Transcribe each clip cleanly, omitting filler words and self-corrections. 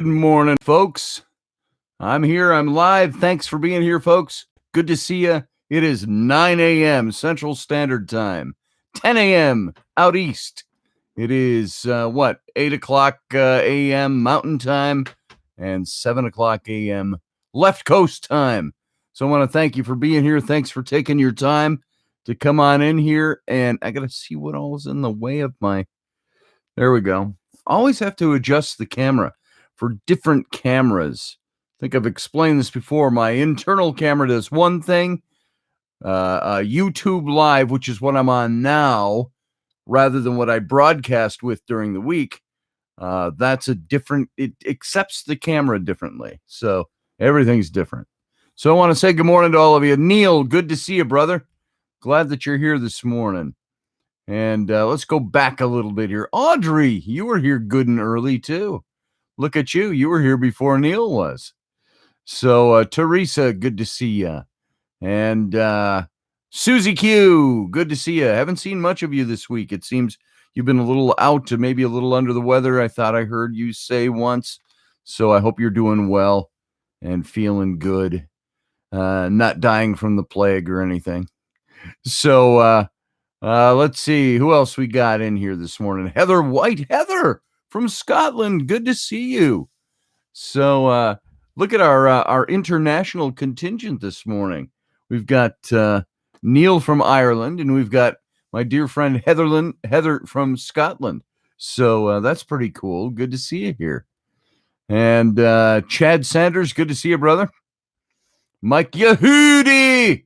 Good morning, folks. I'm here. I'm live. Thanks for being here, folks. Good to see you. It is 9 a.m. Central Standard Time, 10 a.m. out east. It is 8 o'clock a.m. Mountain Time and 7 o'clock a.m. Left Coast Time. So I want to thank you for being here. Thanks for taking your time to come on in here. And I got to see what all is in the way of my. There we go. Always have to adjust the camera for different cameras. I think I've explained this before. My internal camera does one thing. YouTube Live, which is what I'm on now, rather than what I broadcast with during the week, that's a different, it accepts the camera differently. So everything's different. So I want to say good morning to all of you. Neil, good to see you, brother. Glad that you're here this morning. And let's go back a little bit here. Audrey, you were here good and early too. Look at you. You were here before Neil was. So Teresa, good to see you. And Susie Q, good to see you. Haven't seen much of you this week. It seems you've been a little out to maybe a little under the weather. I thought I heard you say once. So I hope you're doing well and feeling good. Not dying from the plague or anything. So let's see who else we got in here this morning. Heather White. Heather from Scotland. Good to see you. So look at our international contingent this morning. We've got Neil from Ireland, and we've got my dear friend Heather from Scotland. So that's pretty cool. Good to see you here. And Chad Sanders, good to see you, brother. Mike Yehudi.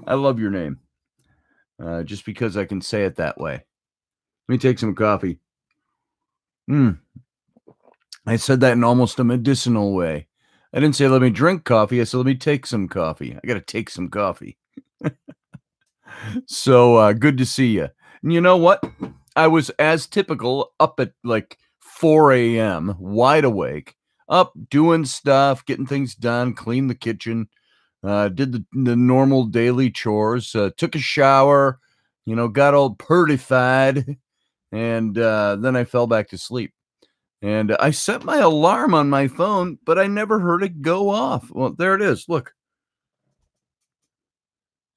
I love your name. Just because I can say it that way. Let me take some coffee. I said that in almost a medicinal way. I didn't say let me drink coffee. I said let me take some coffee. I got to take some coffee. So good to see you. And you know what? I was, as typical, up at like 4 a.m., wide awake, up doing stuff, getting things done, cleaned the kitchen, did the normal daily chores, took a shower, got all purtified, and then I fell back to sleep. And I set my alarm on my phone, but I never heard it go off. Well, there it is. Look.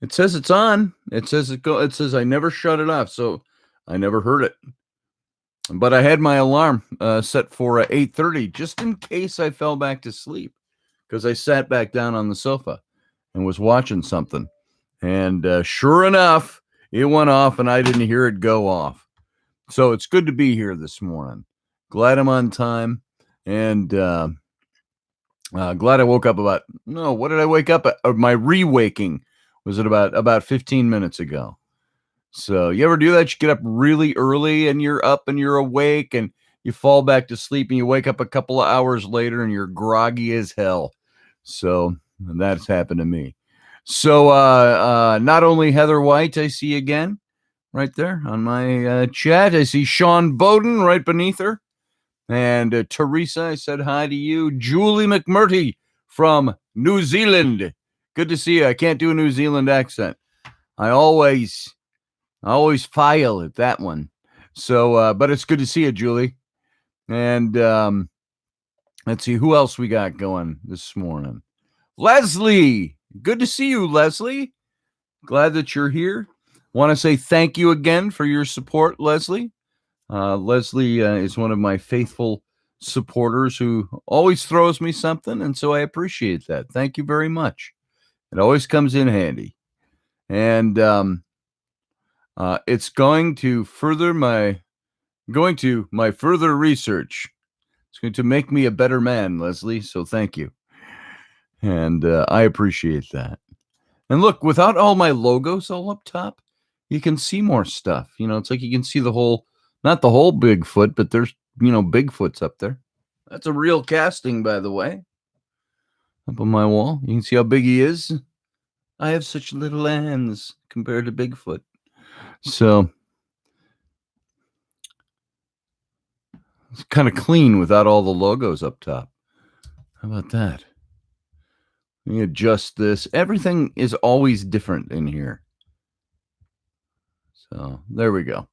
It says it's on. It says it says I never shut it off, so I never heard it. But I had my alarm set for 8:30 just in case I fell back to sleep, because I sat back down on the sofa and was watching something. And sure enough, it went off and I didn't hear it go off. So it's good to be here this morning. Glad I'm on time, and glad I woke up what did I wake up at? My re-waking was at about 15 minutes ago. So you ever do that? You get up really early and you're up and you're awake and you fall back to sleep and you wake up a couple of hours later and you're groggy as hell. So that's happened to me. So not only Heather White, I see again right there on my chat. I see Sean Bowden right beneath her. And Teresa, I said hi to you. Julie McMurty from New Zealand. Good to see you. I can't do a New Zealand accent. I always fail at that one. So, but it's good to see you, Julie. And let's see who else we got going this morning. Leslie, good to see you, Leslie. Glad that you're here. Want to say thank you again for your support, Leslie. Leslie is one of my faithful supporters who always throws me something, and so I appreciate that. Thank you very much. It always comes in handy. And it's going to my further research. It's going to make me a better man, Leslie, so thank you. And I appreciate that. And look, without all my logos all up top, you can see more stuff. It's like you can see not the whole Bigfoot, but there's, Bigfoot's up there. That's a real casting, by the way. Up on my wall. You can see how big he is. I have such little hands compared to Bigfoot. So it's kind of clean without all the logos up top. How about that? Let me adjust this. Everything is always different in here. So there we go.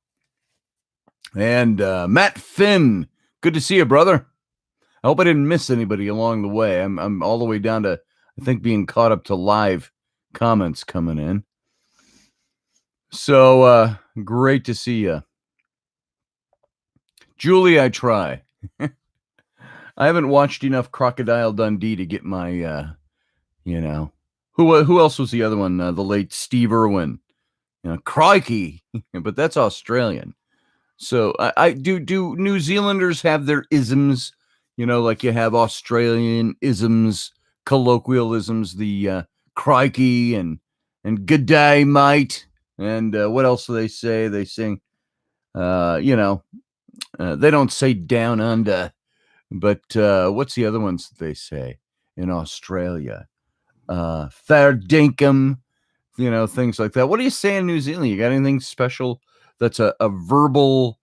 And Matt Finn, Good to see you, brother. I hope I didn't miss anybody along the way. I'm all the way down to, I think, being caught up to live comments coming in. So great to see you. Julie, I try. I haven't watched enough Crocodile Dundee to get my who else was the other one? The late Steve Irwin. Crikey. But that's Australian. So I do New Zealanders have their isms, like you have Australian isms, colloquialisms, the crikey and good day, mate. And what else do they say? They sing, they don't say down under, but what's the other ones that they say in Australia? Fair dinkum, things like that. What do you say in New Zealand? You got anything special that's a verbal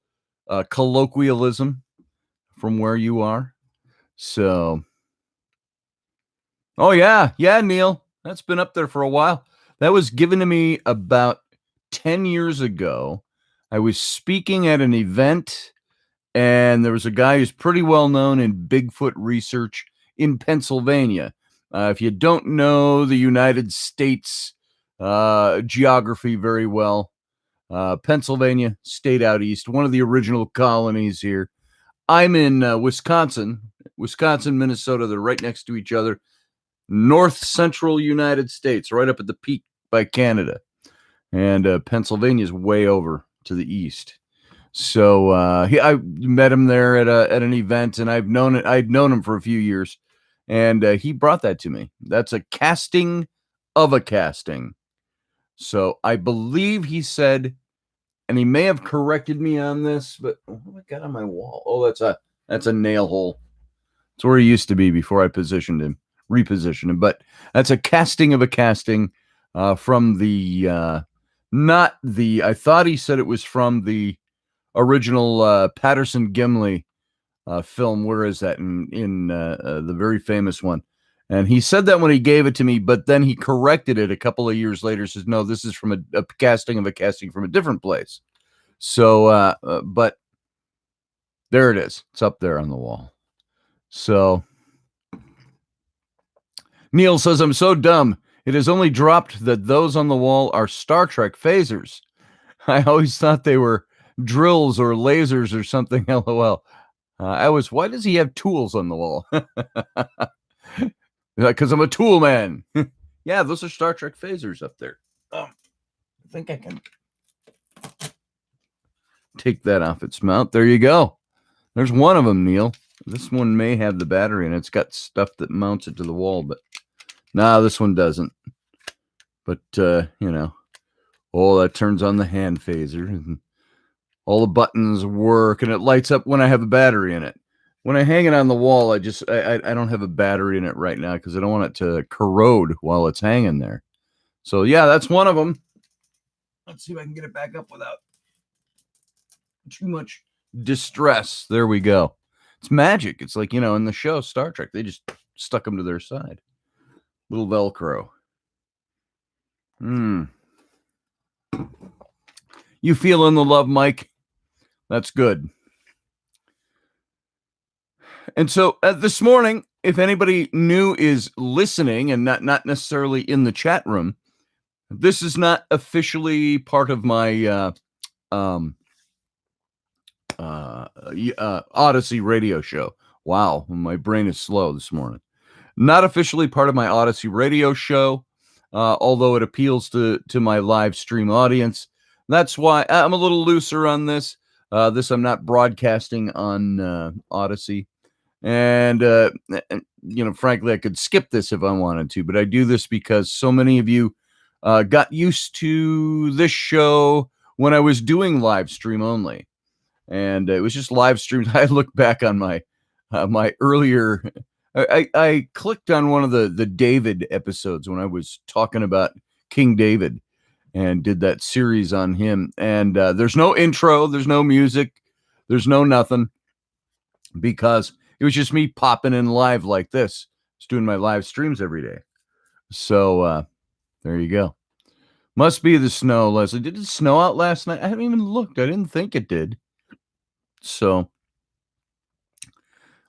colloquialism from where you are? So, oh yeah, Neil, that's been up there for a while. That was given to me about 10 years ago. I was speaking at an event, and there was a guy who's pretty well known in Bigfoot research in Pennsylvania. If you don't know the United States geography very well, Pennsylvania, state out east, one of the original colonies here. I'm in Wisconsin, Minnesota. They're right next to each other. North central United States, right up at the peak by Canada. And Pennsylvania is way over to the east. So I met him there at an event, and I'd known him for a few years. And he brought that to me. That's a casting of a casting. So I believe he said, and he may have corrected me on this, but what have I got on my wall? Oh, that's a nail hole. It's where he used to be before I repositioned him. But that's a casting of a casting from the not the. I thought he said it was from the original Patterson Gimli film. Where is that in the very famous one? And he said that when he gave it to me, but then he corrected it a couple of years later. Says, no, this is from a casting of a casting from a different place. So, but there it is. It's up there on the wall. So Neil says, I'm so dumb. It is only dropped that those on the wall are Star Trek phasers. I always thought they were drills or lasers or something. LOL. Why does he have tools on the wall? Because I'm a tool man. Yeah, those are Star Trek phasers up there. Oh, I think I can take that off its mount. There you go. There's one of them, Neil. This one may have the battery, and it's got stuff that mounts it to the wall, but this one doesn't. But, that turns on the hand phaser, and all the buttons work, and it lights up when I have a battery in it. When I hang it on the wall, I don't have a battery in it right now because I don't want it to corrode while it's hanging there. So, yeah, that's one of them. Let's see if I can get it back up without too much distress. There we go. It's magic. It's like, in the show Star Trek, they just stuck them to their side. Little Velcro. You feeling the love, Mike? That's good. And so this morning, if anybody new is listening and not necessarily in the chat room, this is not officially part of my Odyssey radio show. Wow, my brain is slow this morning. Not officially part of my Odyssey radio show, although it appeals to my live stream audience. That's why I'm a little looser on this. I'm not broadcasting on Odyssey. And, frankly, I could skip this if I wanted to, but I do this because so many of you got used to this show when I was doing live stream only. And it was just live streams. I look back on my earlier, I clicked on one of the David episodes when I was talking about King David and did that series on him. And there's no intro, there's no music, there's no nothing, because it was just me popping in live like this. Just doing my live streams every day. So there you go. Must be the snow, Leslie. Did it snow out last night? I haven't even looked. I didn't think it did. So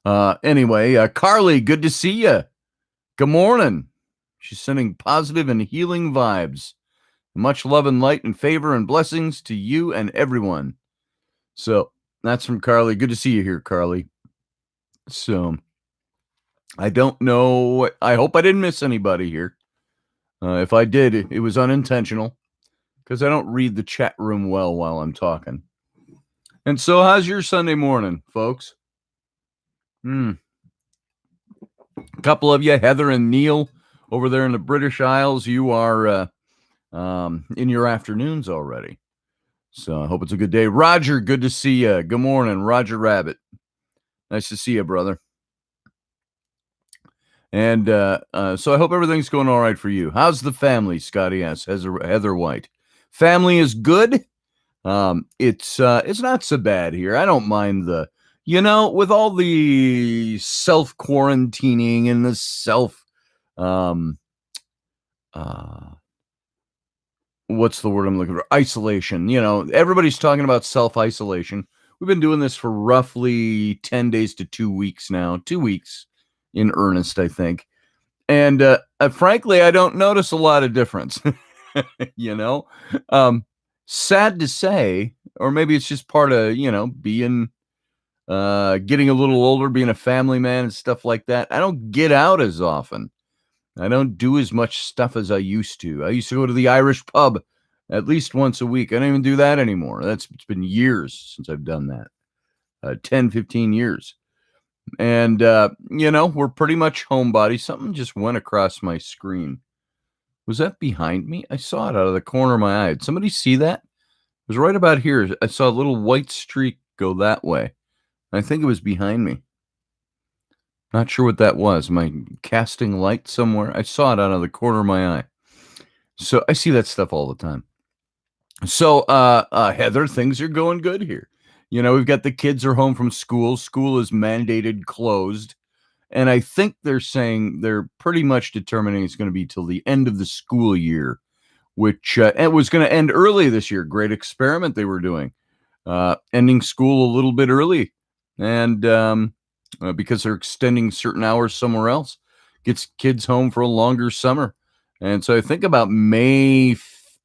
Anyway, Carly, good to see you. Good morning. She's sending positive and healing vibes. Much love and light and favor and blessings to you and everyone. So that's from Carly. Good to see you here, Carly. So I don't know. I hope I didn't miss anybody here. If I did, it was unintentional because I don't read the chat room well while I'm talking. And so, how's your Sunday morning, folks? A couple of you, Heather and Neil, over there in the British Isles, you are in your afternoons already. So I hope it's a good day. Roger, good to see you. Good morning, Roger Rabbit. Nice to see you, brother. And so I hope everything's going all right for you. How's the family, Scotty asks, Heather White. Family is good. It's not so bad here. I don't mind with all the self-quarantining and the what's the word I'm looking for? Isolation. Everybody's talking about self-isolation. We've been doing this for roughly 10 days to 2 weeks now. 2 weeks in earnest, I think. And frankly, I don't notice a lot of difference. Sad to say, or maybe it's just part of, being getting a little older, being a family man and stuff like that. I don't get out as often. I don't do as much stuff as I used to. I used to go to the Irish pub at least once a week. I don't even do that anymore. It's been years since I've done that. 10, 15 years. And, we're pretty much homebodies. Something just went across my screen. Was that behind me? I saw it out of the corner of my eye. Did somebody see that? It was right about here. I saw a little white streak go that way. I think it was behind me. Not sure what that was. Am I casting light somewhere? I saw it out of the corner of my eye. So I see that stuff all the time. So, Heather, things are going good here. We've got the kids are home from school. School is mandated closed. And I think they're saying they're pretty much determining it's going to be till the end of the school year, which it was going to end early this year. Great experiment they were doing, ending school a little bit early. And because they're extending certain hours somewhere else, gets kids home for a longer summer. And so I think about May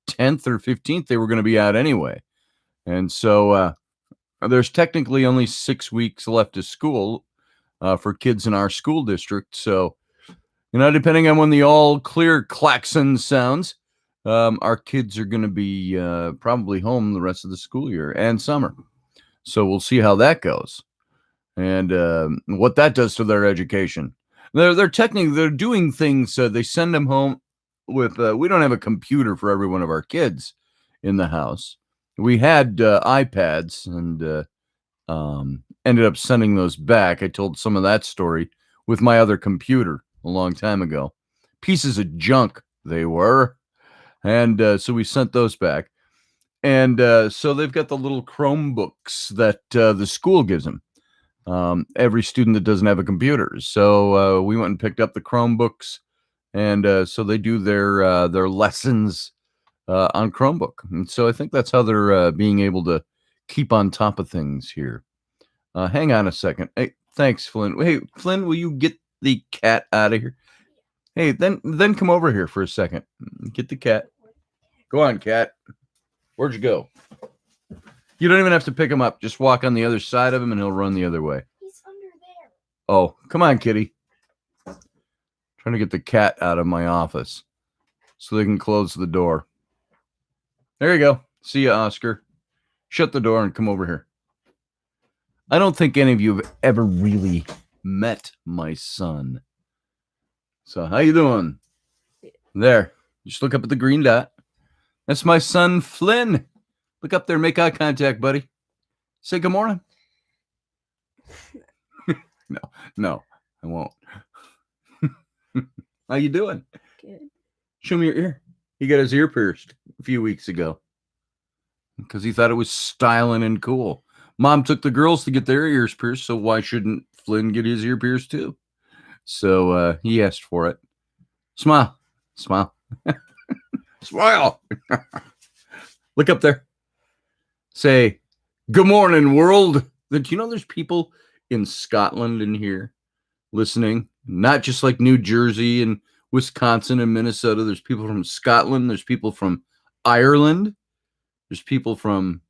10th or 15th, they were going to be out anyway. And so there's technically only 6 weeks left of school for kids in our school district. So, depending on when the all clear klaxon sounds, our kids are going to be probably home the rest of the school year and summer. So we'll see how that goes and what that does to their education. They're doing things. They send them home with, we don't have a computer for every one of our kids in the house. We had iPads and ended up sending those back. I told some of that story with my other computer a long time ago. Pieces of junk they were. And so we sent those back. And so they've got the little Chromebooks that the school gives them. Every student that doesn't have a computer. So we went and picked up the Chromebooks. And so they do their lessons on Chromebook. And so I think that's how they're being able to keep on top of things here. Hang on a second. Hey, thanks, Flynn. Hey, Flynn, will you get the cat out of here? Hey, then come over here for a second. Get the cat. Go on, cat. Where'd you go? You don't even have to pick him up. Just walk on the other side of him and he'll run the other way. He's under there. Oh, come on, kitty. Trying to get the cat out of my office so they can close the door. There you go. See you, Oscar. Shut the door and come over here. I don't think any of you have ever really met my son. So how you doing? There. Just look up at the green dot. That's my son, Flynn. Look up there. Make eye contact, buddy. Say good morning. No, I won't. How you doing? Good. Show me your ear. He got his ear pierced a few weeks ago because he thought it was styling and cool. Mom took the girls to get their ears pierced, so why shouldn't Flynn get his ear pierced too? So he asked for it. Smile. Smile. Smile. Look up there. Say, good morning, world. Do you know there's people in Scotland in here listening, not just like New Jersey and Wisconsin and Minnesota. There's people from Scotland. There's people from Ireland. There's people from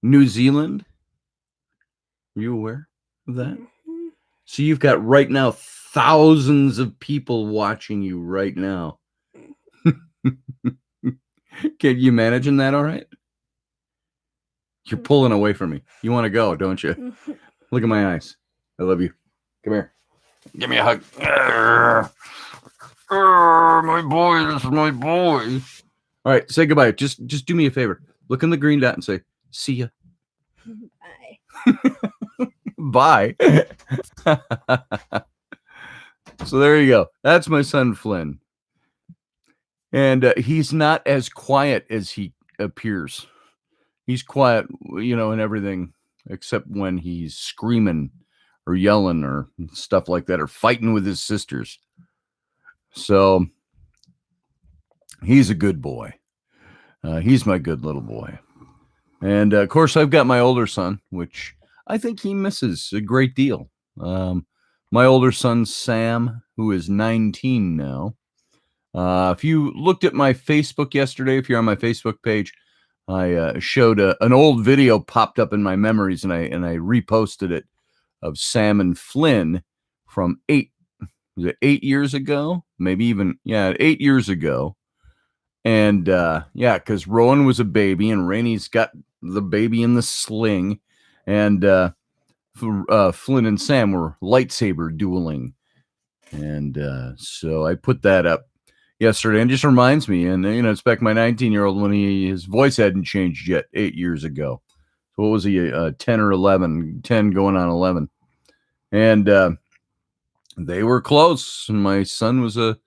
New Zealand. Are you aware of that? Mhm. So you've got right now thousands of people watching you right now. Can you imagine that all right? You're pulling away from me. You want to go, don't you? Mhm. Look at my eyes. I love you. Come here. Give me a hug. My boy, this is my boy. All right, say goodbye. Just do me a favor. Look in the green dot and say, see ya. Bye. Bye. So there you go. That's my son Flynn. And he's not as quiet as he appears. He's quiet, and everything, except when he's screaming or yelling or stuff like that, or fighting with his sisters. So he's a good boy. He's my good little boy. And of course, I've got my older son, which I think he misses a great deal. My older son, Sam, who is 19 now. If you looked at my Facebook yesterday, if you're on my Facebook page, I showed an old video popped up in my memories, and I reposted it of Sam and Flynn from 8 years ago, maybe even 8 years ago. And because Rowan was a baby and Rainey's got the baby in the sling, and Flynn and Sam were lightsaber dueling, and so I put that up yesterday, and just reminds me, and it's back my 19-year-old when his voice hadn't changed yet 8 years ago. So what was he, 10 or 11, 10 going on 11, and they were close. My son was a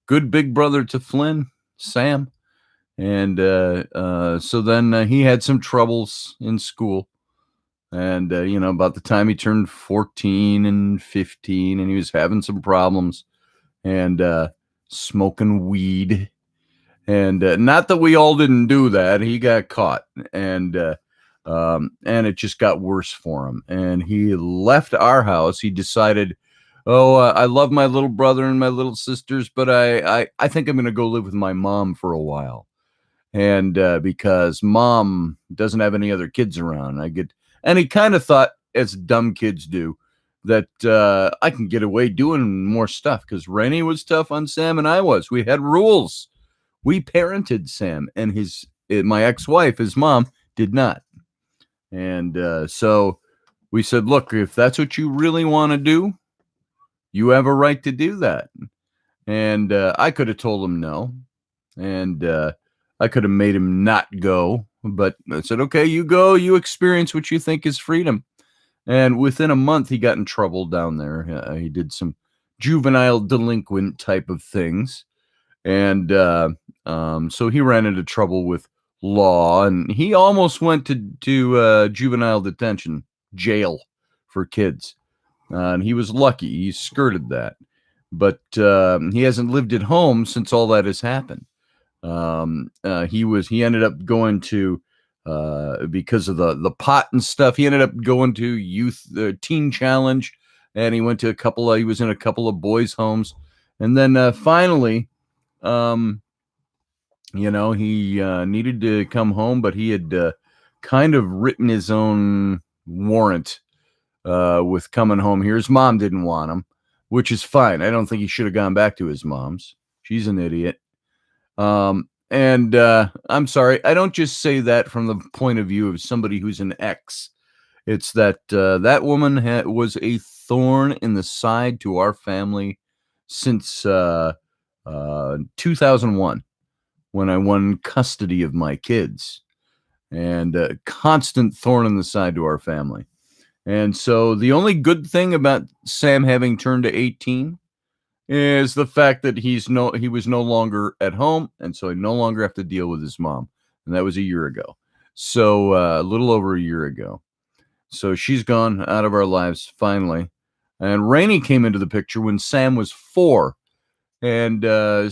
good big brother to Flynn, Sam. And so then he had some troubles in school. And, about the time he turned 14 and 15, and he was having some problems and smoking weed. And not that we all didn't do that. He got caught. And it just got worse for him. And he left our house. He decided, I love my little brother and my little sisters, but I think I'm going to go live with my mom for a while. And because mom doesn't have any other kids around, and he kind of thought, as dumb kids do, that I can get away doing more stuff, because Rennie was tough on Sam and I was. We had rules. We parented Sam, and my ex-wife, his mom, did not. And so we said, look, if that's what you really want to do, you have a right to do that. And I could have told him no. And I could have made him not go, but I said, okay, you go, you experience what you think is freedom. And within a month, he got in trouble down there. He did some juvenile delinquent type of things. And so he ran into trouble with law, and he almost went to juvenile detention, jail for kids. And he was lucky. He skirted that. But he hasn't lived at home since all that has happened. He ended up going to because of the pot and stuff. He ended up going to teen challenge, and he went to he was in a couple of boys' homes, and then finally, he needed to come home, but he had kind of written his own warrant with coming home here. His mom didn't want him, which is fine. I don't think he should have gone back to his mom's. She's an idiot. And I'm sorry, I don't just say that from the point of view of somebody who's an ex. It's that that woman was a thorn in the side to our family since 2001, when I won custody of my kids, and a constant thorn in the side to our family. And so the only good thing about Sam having turned to 18 is the fact that he was no longer at home, and so he no longer have to deal with his mom. And that was a year ago. So a little over a year ago. So she's gone out of our lives finally. And Rainey came into the picture when Sam was 4. And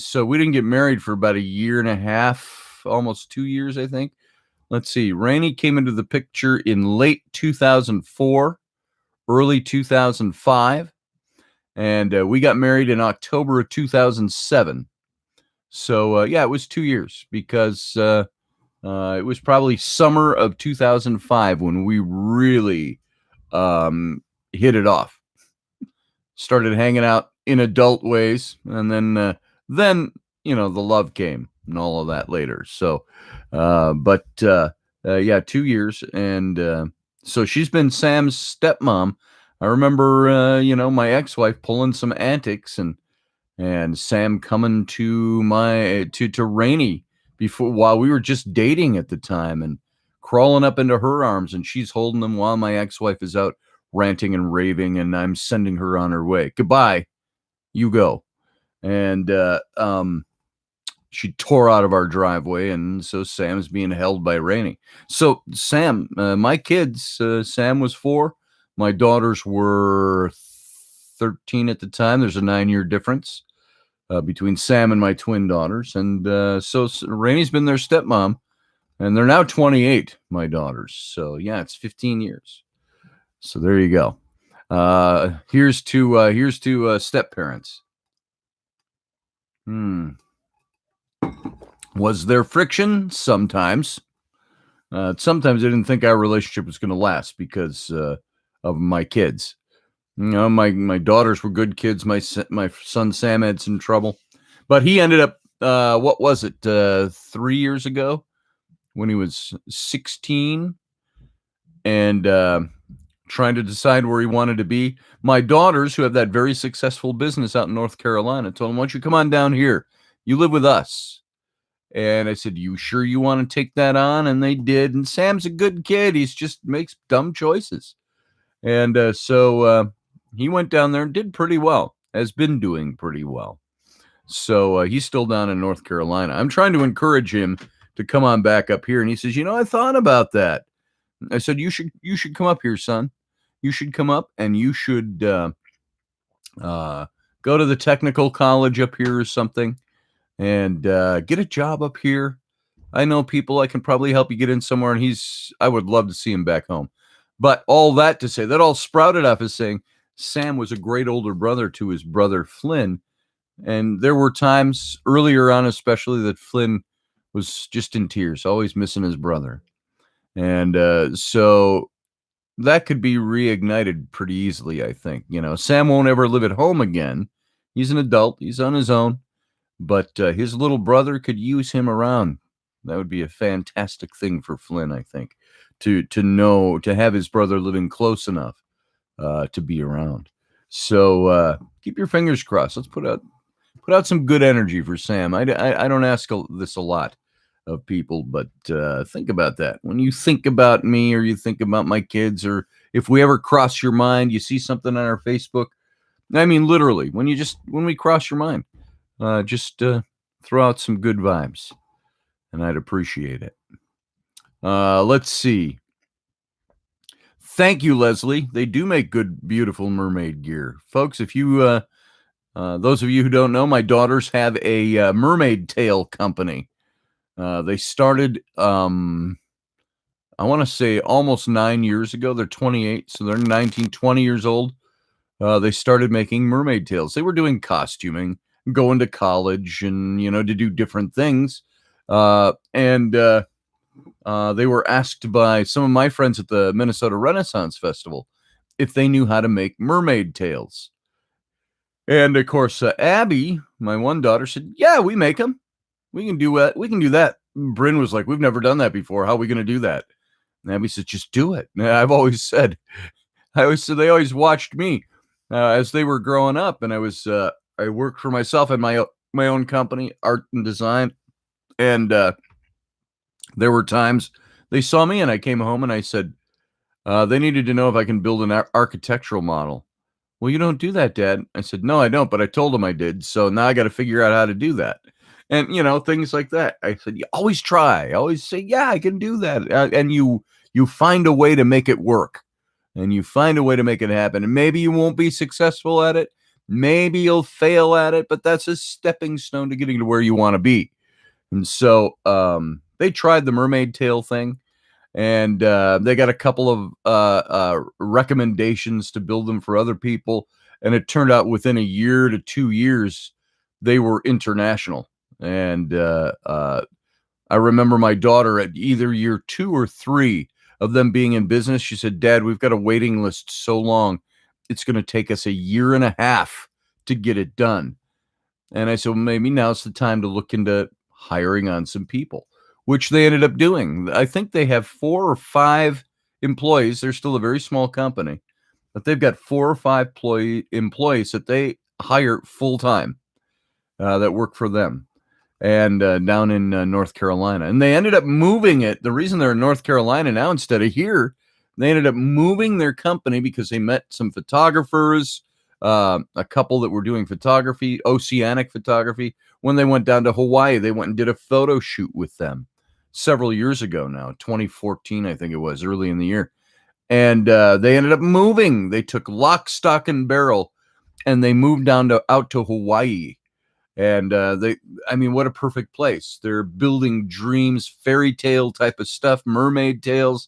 so we didn't get married for about a year and a half, almost 2 years, I think. Let's see. Rainey came into the picture in late 2004, early 2005, and we got married in October of 2007. So yeah, it was 2 years because it was probably summer of 2005 when we really hit it off. Started hanging out in adult ways, and then the love came and all of that later. So, yeah, 2 years, and so she's been Sam's stepmom. I remember, my ex-wife pulling some antics and Sam coming to my to Rainey before while we were just dating at the time and crawling up into her arms, and she's holding them while my ex-wife is out ranting and raving, and I'm sending her on her way. Goodbye, you go. And she tore out of our driveway, and so Sam's being held by Rainey. So Sam, my kids, Sam was 4, my daughters were 13 at the time. There's a 9-year difference between Sam and my twin daughters. And so Rainey's been their stepmom, and they're now 28, my daughters. So yeah, it's 15 years. So there you go. Here's to step parents. Was there friction? Sometimes. Sometimes I didn't think our relationship was going to last because of my kids. My daughters were good kids. My son Sam had some trouble, but he ended up what was it 3 years ago when he was 16 and trying to decide where he wanted to be. My daughters, who have that very successful business out in North Carolina, told him, "Why don't you come on down here? You live with us." And I said, "You sure you want to take that on?" And they did. And Sam's a good kid. He's just makes dumb choices. And so he went down there and did pretty well, has been doing pretty well. So he's still down in North Carolina. I'm trying to encourage him to come on back up here. And he says, I thought about that. I said, you should come up here, son. You should come up, and you should go to the technical college up here or something and get a job up here. I know people. I can probably help you get in somewhere. And I would love to see him back home. But all that to say, that all sprouted off as saying Sam was a great older brother to his brother Flynn. And there were times earlier on, especially, that Flynn was just in tears, always missing his brother. And so that could be reignited pretty easily, I think. Sam won't ever live at home again. He's an adult. He's on his own. But his little brother could use him around. That would be a fantastic thing for Flynn, I think, to have his brother living close enough to be around. So keep your fingers crossed. Let's put out some good energy for Sam. I don't ask this a lot of people, but think about that. When you think about me, or you think about my kids, or if we ever cross your mind, you see something on our Facebook. I mean, literally, when we cross your mind, just throw out some good vibes, and I'd appreciate it. Let's see. Thank you, Leslie. They do make good, beautiful mermaid gear. Folks, if you, those of you who don't know, my daughters have a mermaid tail company. They started, I want to say almost 9 years ago. They're 28, so they're 19, 20 years old. They started making mermaid tails. They were doing costuming, going to college, and, to do different things. And they were asked by some of my friends at the Minnesota Renaissance Festival if they knew how to make mermaid tails. And of course, Abby, my one daughter, said, "Yeah, we make them. We can do it. We can do that." Bryn was like, "We've never done that before. How are we going to do that?" And Abby said, "Just do it." And I've always said, they always watched me as they were growing up, and I worked for myself and my own company, art and design, and there were times they saw me, and I came home and I said, they needed to know if I can build an architectural model. "Well, you don't do that, Dad." I said, "No, I don't, but I told them I did. So now I got to figure out how to do that." And, things like that. I said, you always try. I always say, "Yeah, I can do that." And you find a way to make it work, and you find a way to make it happen. And maybe you won't be successful at it. Maybe you'll fail at it, but that's a stepping stone to getting to where you want to be. And so they tried the mermaid tail thing, and they got a couple of recommendations to build them for other people, and it turned out within a year to 2 years they were international. And I remember my daughter at either year 2 or 3 of them being in business. She said, "Dad, we've got a waiting list so long, it's going to take us a year and a half to get it done." And I said, well, maybe now's the time to look into hiring on some people, which they ended up doing. I think they have 4 or 5 employees. They're still a very small company, but they've got 4 or 5 employees that they hire full time that work for them, and down in North Carolina. And they ended up moving it. The reason they're in North Carolina now instead of here, they ended up moving their company because they met some photographers, a couple that were doing photography, oceanic photography. When they went down to Hawaii, they went and did a photo shoot with them several years ago now, 2014, I think it was, early in the year. And they ended up moving. They took lock, stock, and barrel, and they moved out to Hawaii. And I mean, what a perfect place. They're building dreams, fairy tale type of stuff, mermaid tales.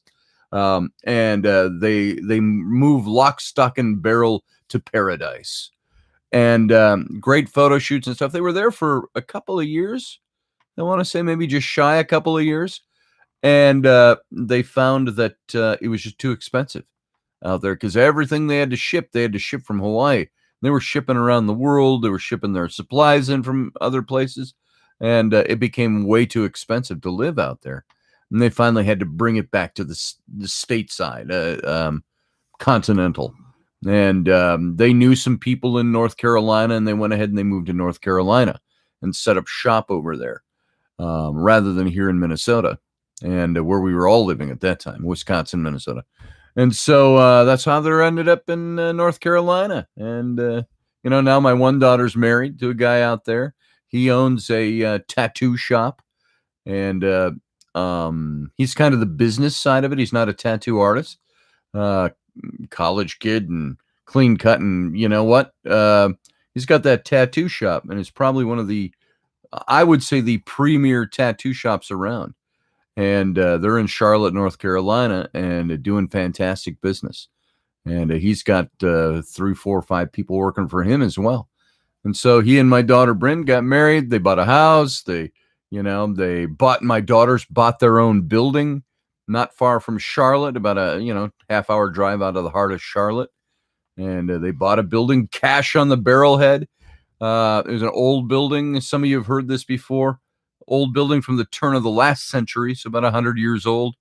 And they move lock, stock, and barrel to paradise. And great photo shoots and stuff. They were there for a couple of years. I want to say maybe just shy a couple of years. And they found that it was just too expensive out there because everything they had to ship from Hawaii. They were shipping around the world. They were shipping their supplies in from other places, and it became way too expensive to live out there. And they finally had to bring it back to the stateside, continental. And they knew some people in North Carolina, and they went ahead and they moved to North Carolina and set up shop over there rather than here in Minnesota, and where we were all living at that time, Wisconsin, Minnesota. And so that's how they ended up in North Carolina. And, now my one daughter's married to a guy out there. He owns a tattoo shop, and he's kind of the business side of it. He's not a tattoo artist, college kid and clean cut. And you know what? He's got that tattoo shop, and it's probably one of I would say, the premier tattoo shops around. And they're in Charlotte, North Carolina, and doing fantastic business. And he's got 3, 4, 5 people working for him as well. And so he and my daughter Bryn got married. They bought a house. My daughters bought their own building not far from Charlotte, about a half-hour drive out of the heart of Charlotte. And they bought a building, cash on the barrelhead. It was an old building. Some of you have heard this before. Old building from the turn of the last century, so about 100 years old,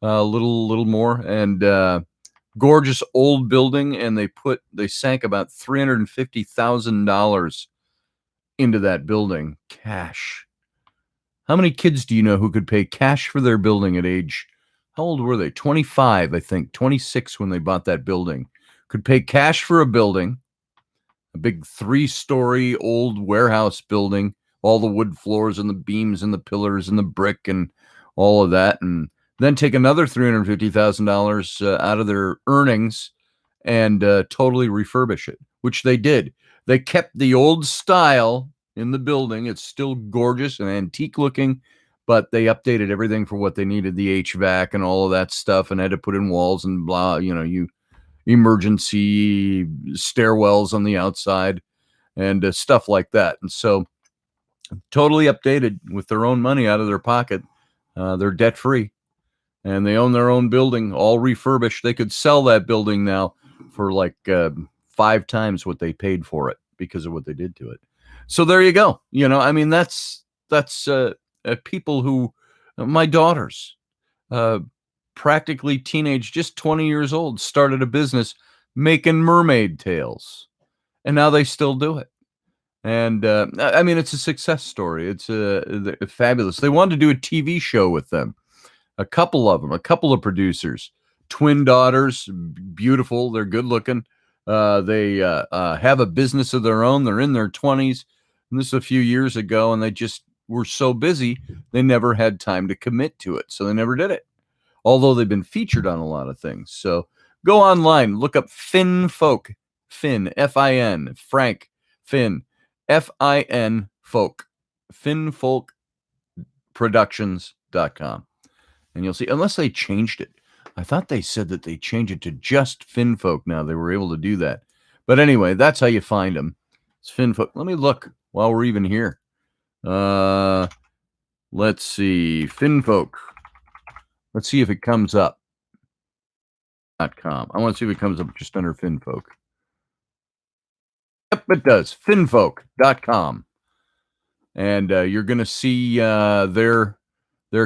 a little more, and gorgeous old building. And they sank about $350,000 into that building, cash. How many kids do you know who could pay cash for their building at age? How old were they? 25, I think, 26 when they bought that building. Could pay cash for a building, a big 3-story old warehouse building. All the wood floors and the beams and the pillars and the brick and all of that, and then take another $350,000 out of their earnings and totally refurbish it, which they did. They kept the old style in the building. It's still gorgeous and antique looking, but they updated everything for what they needed, the HVAC and all of that stuff, and had to put in walls and blah, emergency stairwells on the outside and stuff like that. And so totally updated with their own money out of their pocket. They're debt free, and they own their own building, all refurbished. They could sell that building now for like 5 times what they paid for it because of what they did to it. So there you go. I mean, that's people who, my daughters, practically teenage, just 20 years old, started a business making mermaid tails, and now they still do it. And I mean, it's a success story. It's fabulous. They wanted to do a TV show with them. A couple of producers, twin daughters, beautiful. They're good looking. They have a business of their own. They're in their 20s. And this is a few years ago, and they just were so busy, they never had time to commit to it. So they never did it, although they've been featured on a lot of things. So go online, look up Finn Folk, Finn, F-I-N, Frank, Finn, F-I-N, Folk, FinnFolkProductions.com. and you'll see, unless they changed it. I thought they said that they changed it to just Finfolk now. They were able to do that. But anyway, that's how you find them. It's Finfolk. Let me look while we're even here. Let's see. Finfolk. Let's see if it comes up. .com. I want to see if it comes up just under Finfolk. Yep, it does. Finfolk.com. And you're going to see their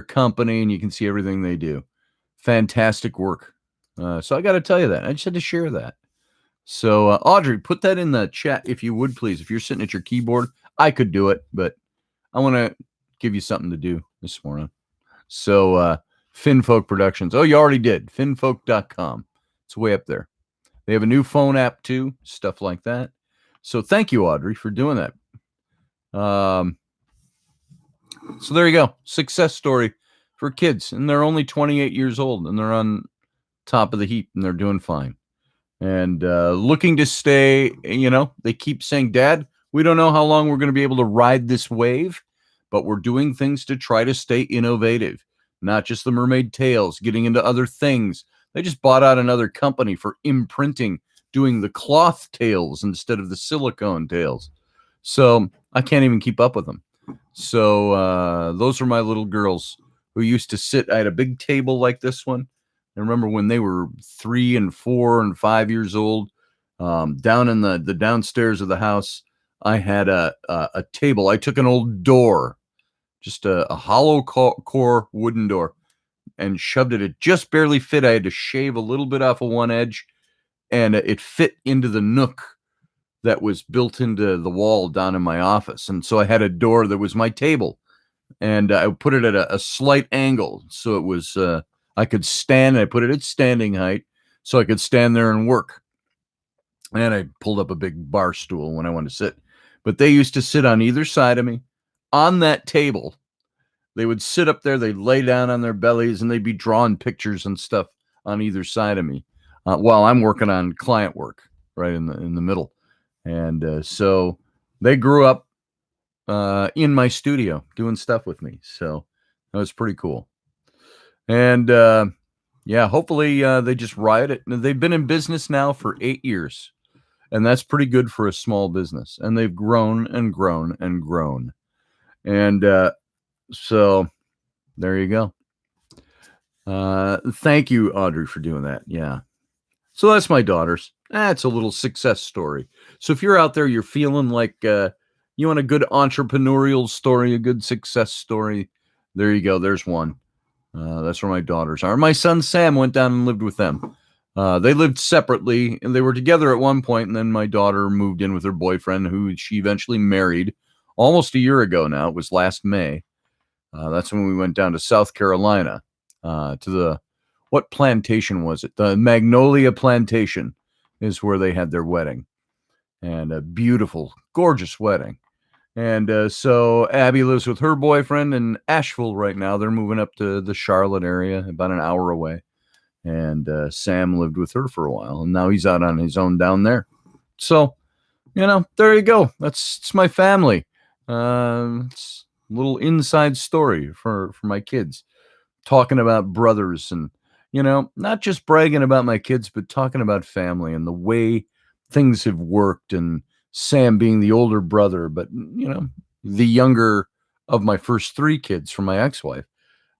company, and you can see everything they do. Fantastic work. So I got to tell you that. I just had to share that. So Audrey, put that in the chat if you would, please. If you're sitting at your keyboard, I could do it, but I want to give you something to do this morning. So Finfolk Productions. Oh, you already did. Finfolk.com. It's way up there. They have a new phone app too, stuff like that. So thank you, Audrey, for doing that. So there you go. Success story for kids. And they're only 28 years old, and they're on top of the heap, and they're doing fine. And looking to stay, they keep saying, Dad, we don't know how long we're going to be able to ride this wave, but we're doing things to try to stay innovative. Not just the mermaid tails, getting into other things. They just bought out another company for imprinting, doing the cloth tails instead of the silicone tails. So I can't even keep up with them. So those are my little girls who used to sit. I had a big table like this one. I remember when they were 3 and 4 and 5 years old, down in the downstairs of the house, I had a table. I took an old door, just a hollow core wooden door, and shoved it. It just barely fit. I had to shave a little bit off of one edge, and it fit into the nook that was built into the wall down in my office. And so I had a door that was my table, and I put it at a slight angle. So it was, I could stand, and I put it at standing height so I could stand there and work. And I pulled up a big bar stool when I wanted to sit. But they used to sit on either side of me on that table. They would sit up there, they'd lay down on their bellies, and they'd be drawing pictures and stuff on either side of me while I'm working on client work right in the middle. And so they grew up in my studio doing stuff with me. So that was pretty cool. And yeah, hopefully they just ride it. They've been in business now for 8 years, and that's pretty good for a small business. And they've grown and grown and grown. And so there you go. Thank you, Audrey, for doing that. Yeah. So that's my daughters. That's a little success story. So if you're out there, you're feeling like you want a good entrepreneurial story, a good success story, there you go. There's one. That's where my daughters are. My son Sam went down and lived with them. They lived separately, and they were together at one point, and then my daughter moved in with her boyfriend, who she eventually married almost a year ago now. It was last May. That's when we went down to South Carolina to what plantation was it? The Magnolia Plantation is where they had their wedding, and a beautiful, gorgeous wedding. And so Abby lives with her boyfriend in Asheville right now. They're moving up to the Charlotte area, about an hour away. And Sam lived with her for a while, and now he's out on his own down there. So, there you go. It's my family. It's a little inside story for my kids, talking about brothers and, not just bragging about my kids, but talking about family and the way things have worked, and Sam being the older brother, but, the younger of my first 3 kids from my ex-wife.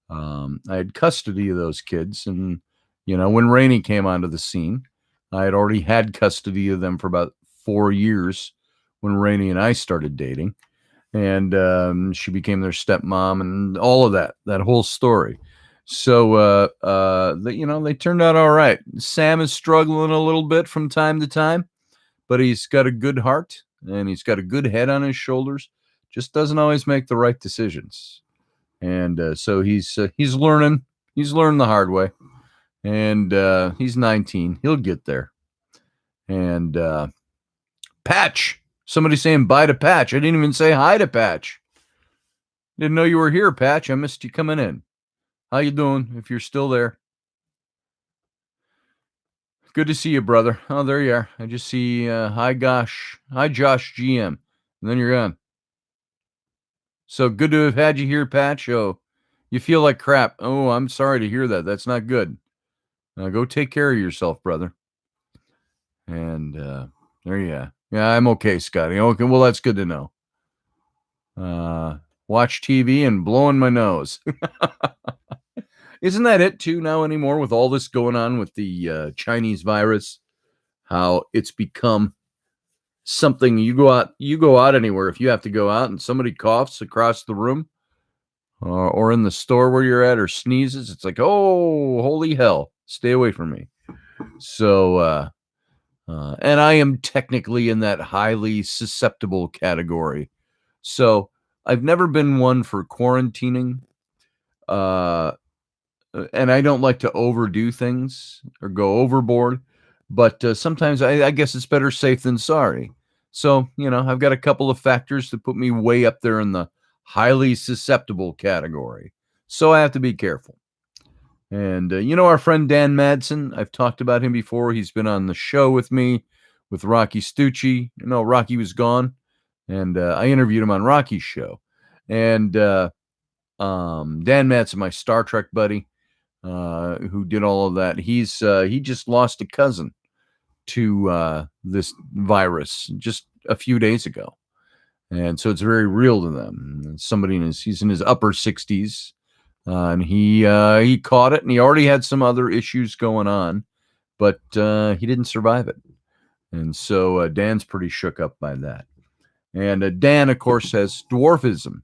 I had custody of those kids. And, when Rainey came onto the scene, I had already had custody of them for about 4 years when Rainey and I started dating. And she became their stepmom and all of that whole story. So, they turned out all right. Sam is struggling a little bit from time to time, but he's got a good heart and he's got a good head on his shoulders. Just doesn't always make the right decisions. And so he's learning. He's learned the hard way. And he's 19. He'll get there. And Patch. Somebody saying bye to Patch. I didn't even say hi to Patch. Didn't know you were here, Patch. I missed you coming in. How you doing, if you're still there? Good to see you, brother. Oh, there you are. I just see hi Josh GM. And then you're gone. So good to have had you here, Patch. Oh, You feel like crap. Oh, I'm sorry to hear that. That's not good. Go take care of yourself, brother. And there you are. Yeah, I'm okay, Scotty. Okay, well, that's good to know. Watch TV and blowing my nose. Isn't that it too now anymore with all this going on with the Chinese virus? How it's become something you go out anywhere. If you have to go out and somebody coughs across the room or in the store where you're at or sneezes, it's like, oh, holy hell, stay away from me. So, and I am technically in that highly susceptible category. So I've never been one for quarantining. And I don't like to overdo things or go overboard. But sometimes I guess it's better safe than sorry. So, I've got a couple of factors that put me way up there in the highly susceptible category. So I have to be careful. And, our friend Dan Madsen, I've talked about him before. He's been on the show with me with Rocky Stucci. Rocky was gone. And I interviewed him on Rocky's show. And Dan Madsen, my Star Trek buddy, who did all of that, he just lost a cousin to this virus just a few days ago. And so it's very real to them. And he's in his upper 60s. And he caught it, and he already had some other issues going on, but he didn't survive it. And so Dan's pretty shook up by that. And Dan, of course, has dwarfism.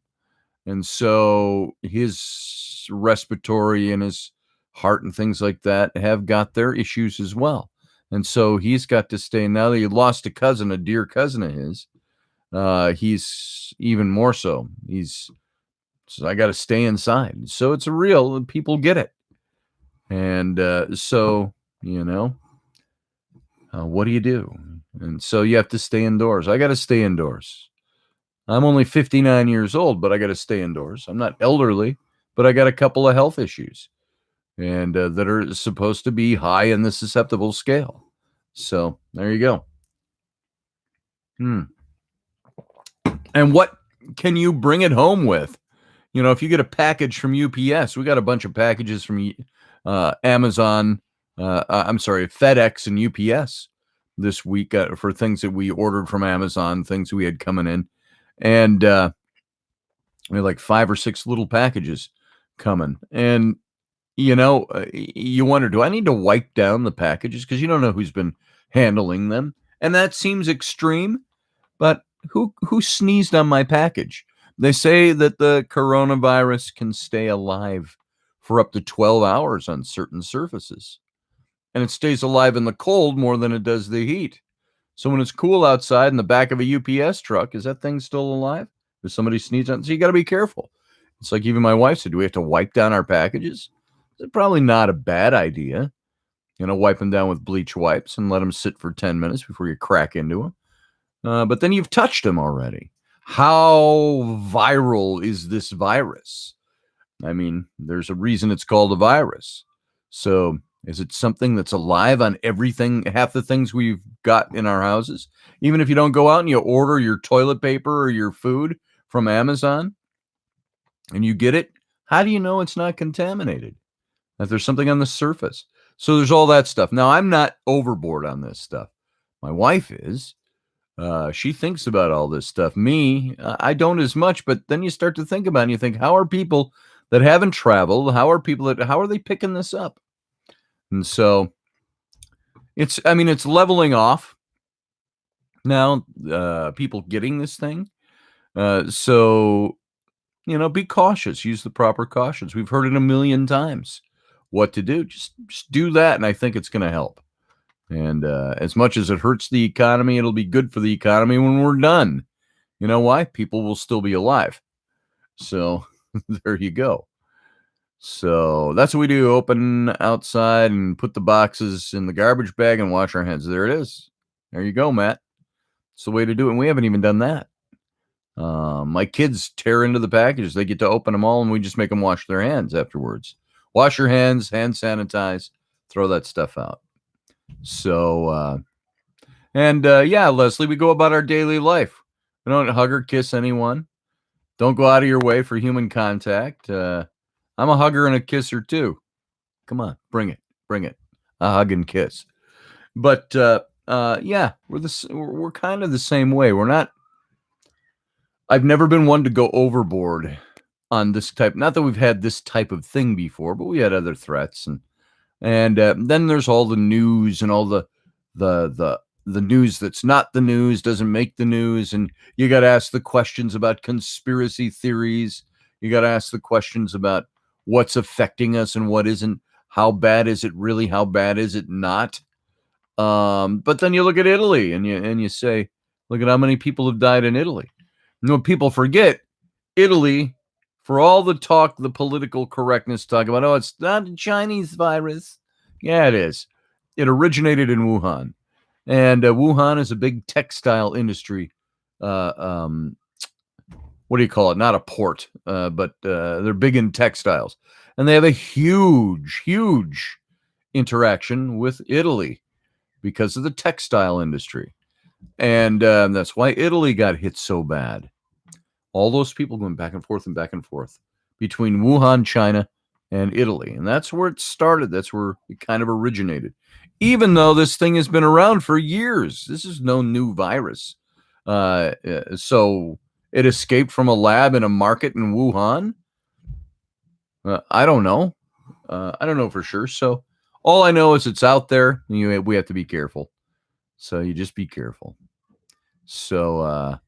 And so his respiratory and his heart and things like that have got their issues as well. And so he's got to stay. Now that he lost a cousin, a dear cousin of his, he's even more so. So I got to stay inside. So it's real. People get it. And so, what do you do? And so you have to stay indoors. I got to stay indoors. I'm only 59 years old, but I got to stay indoors. I'm not elderly, but I got a couple of health issues and that are supposed to be high in the susceptible scale. So there you go. And what can you bring it home with? If you get a package from UPS, we got a bunch of packages from Amazon, FedEx and UPS this week for things that we ordered from Amazon, things we had coming in. And we had like 5 or 6 little packages coming. And, you wonder, do I need to wipe down the packages? Because you don't know who's been handling them. And that seems extreme, but who sneezed on my package? They say that the coronavirus can stay alive for up to 12 hours on certain surfaces. And it stays alive in the cold more than it does the heat. So when it's cool outside in the back of a UPS truck, is that thing still alive? Does somebody sneeze on it? So you got to be careful. It's like even my wife said, do we have to wipe down our packages? It's probably not a bad idea. Wipe them down with bleach wipes and let them sit for 10 minutes before you crack into them. But then you've touched them already. How viral is this virus? I mean, there's a reason it's called a virus. So is it something that's alive on everything, half the things we've got in our houses? Even if you don't go out and you order your toilet paper or your food from Amazon and you get it, how do you know it's not contaminated? That there's something on the surface. So there's all that stuff. Now, I'm not overboard on this stuff. My wife is. She thinks about all this stuff. Me, I don't as much, but then you start to think about it and you think, how are people that haven't traveled, how are they picking this up? And so it's leveling off now, people getting this thing. So, be cautious, use the proper cautions. We've heard it a million times what to do. Just do that. And I think it's going to help. And as much as it hurts the economy, it'll be good for the economy when we're done. You know why? People will still be alive. So there you go. So that's what we do. Open outside and put the boxes in the garbage bag and wash our hands. There it is. There you go, Matt. It's the way to do it. And we haven't even done that. My kids tear into the packages. They get to open them all and we just make them wash their hands afterwards. Wash your hands, hand sanitize, throw that stuff out. So, Leslie, we go about our daily life. We don't hug or kiss anyone. Don't go out of your way for human contact. I'm a hugger and a kisser too. Come on, bring it, a hug and kiss. But yeah, we're kind of the same way. We're not. I've never been one to go overboard on this type. Not that we've had this type of thing before, but we had other threats, and then there's all the news and all the news that's not the news doesn't make the news, and you got to ask the questions about conspiracy theories. You got to ask the questions about what's affecting us and what isn't. How bad is it really? How bad is it not? But then you look at Italy and you say, look at how many people have died in Italy. You know, people forget Italy, for all the talk, the political correctness talk about, oh, it's not a Chinese virus. Yeah, it is. It originated in Wuhan. And Wuhan is a big textile industry. What do you call it? Not a port, but they're big in textiles. And they have a huge, huge interaction with Italy because of the textile industry. And that's why Italy got hit so bad. All those people going back and forth between Wuhan, China, and Italy. And that's where it started. That's where it kind of originated. Even though this thing has been around for years, this is no new virus. So it escaped from a lab in a market in Wuhan. I don't know. I don't know for sure. So all I know is it's out there. We have to be careful. So you just be careful. So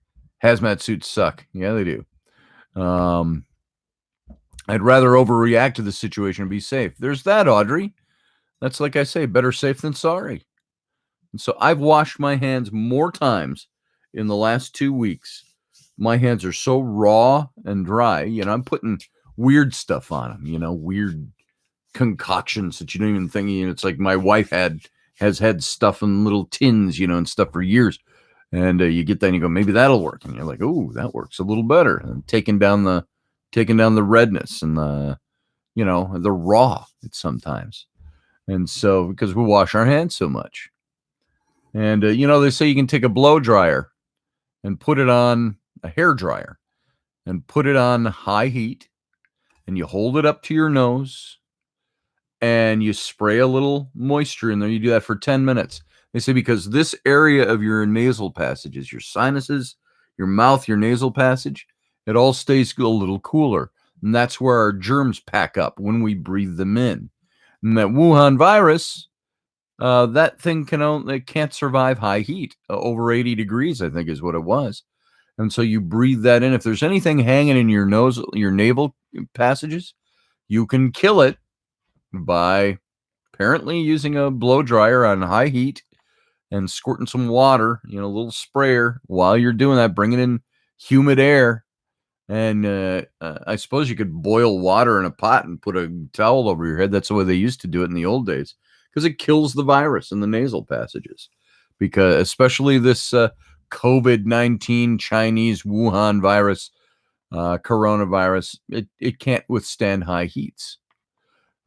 hazmat suits suck. Yeah, they do. I'd rather overreact to the situation and be safe. There's that, Audrey. That's like I say, better safe than sorry. And so I've washed my hands more times in the last 2 weeks. My hands are so raw and dry. You know, I'm putting weird stuff on them, you know, weird concoctions that you don't even think. You know, it's like my wife has had stuff in little tins, you know, and stuff for years. And you get that and you go, maybe that'll work. And you're like, oh, that works a little better. And taking down the redness and the, you know, the raw sometimes. And so, because we wash our hands so much. And, you know, they say you can take a blow dryer and put it on a hair dryer and put it on high heat and you hold it up to your nose and you spray a little moisture in there. You do that for 10 minutes. They say because this area of your nasal passages, your sinuses, your mouth, your nasal passage, it all stays a little cooler. And that's where our germs pack up when we breathe them in. And that Wuhan virus, that thing can't survive high heat. Over 80 degrees, I think, is what it was. And so you breathe that in. If there's anything hanging in your nose, your naval passages, you can kill it by apparently using a blow dryer on high heat and squirting some water, you know, a little sprayer while you're doing that, bringing in humid air. And I suppose you could boil water in a pot and put a towel over your head. That's the way they used to do it in the old days, because it kills the virus in the nasal passages. Because especially this COVID-19 Chinese Wuhan virus, coronavirus, it can't withstand high heats.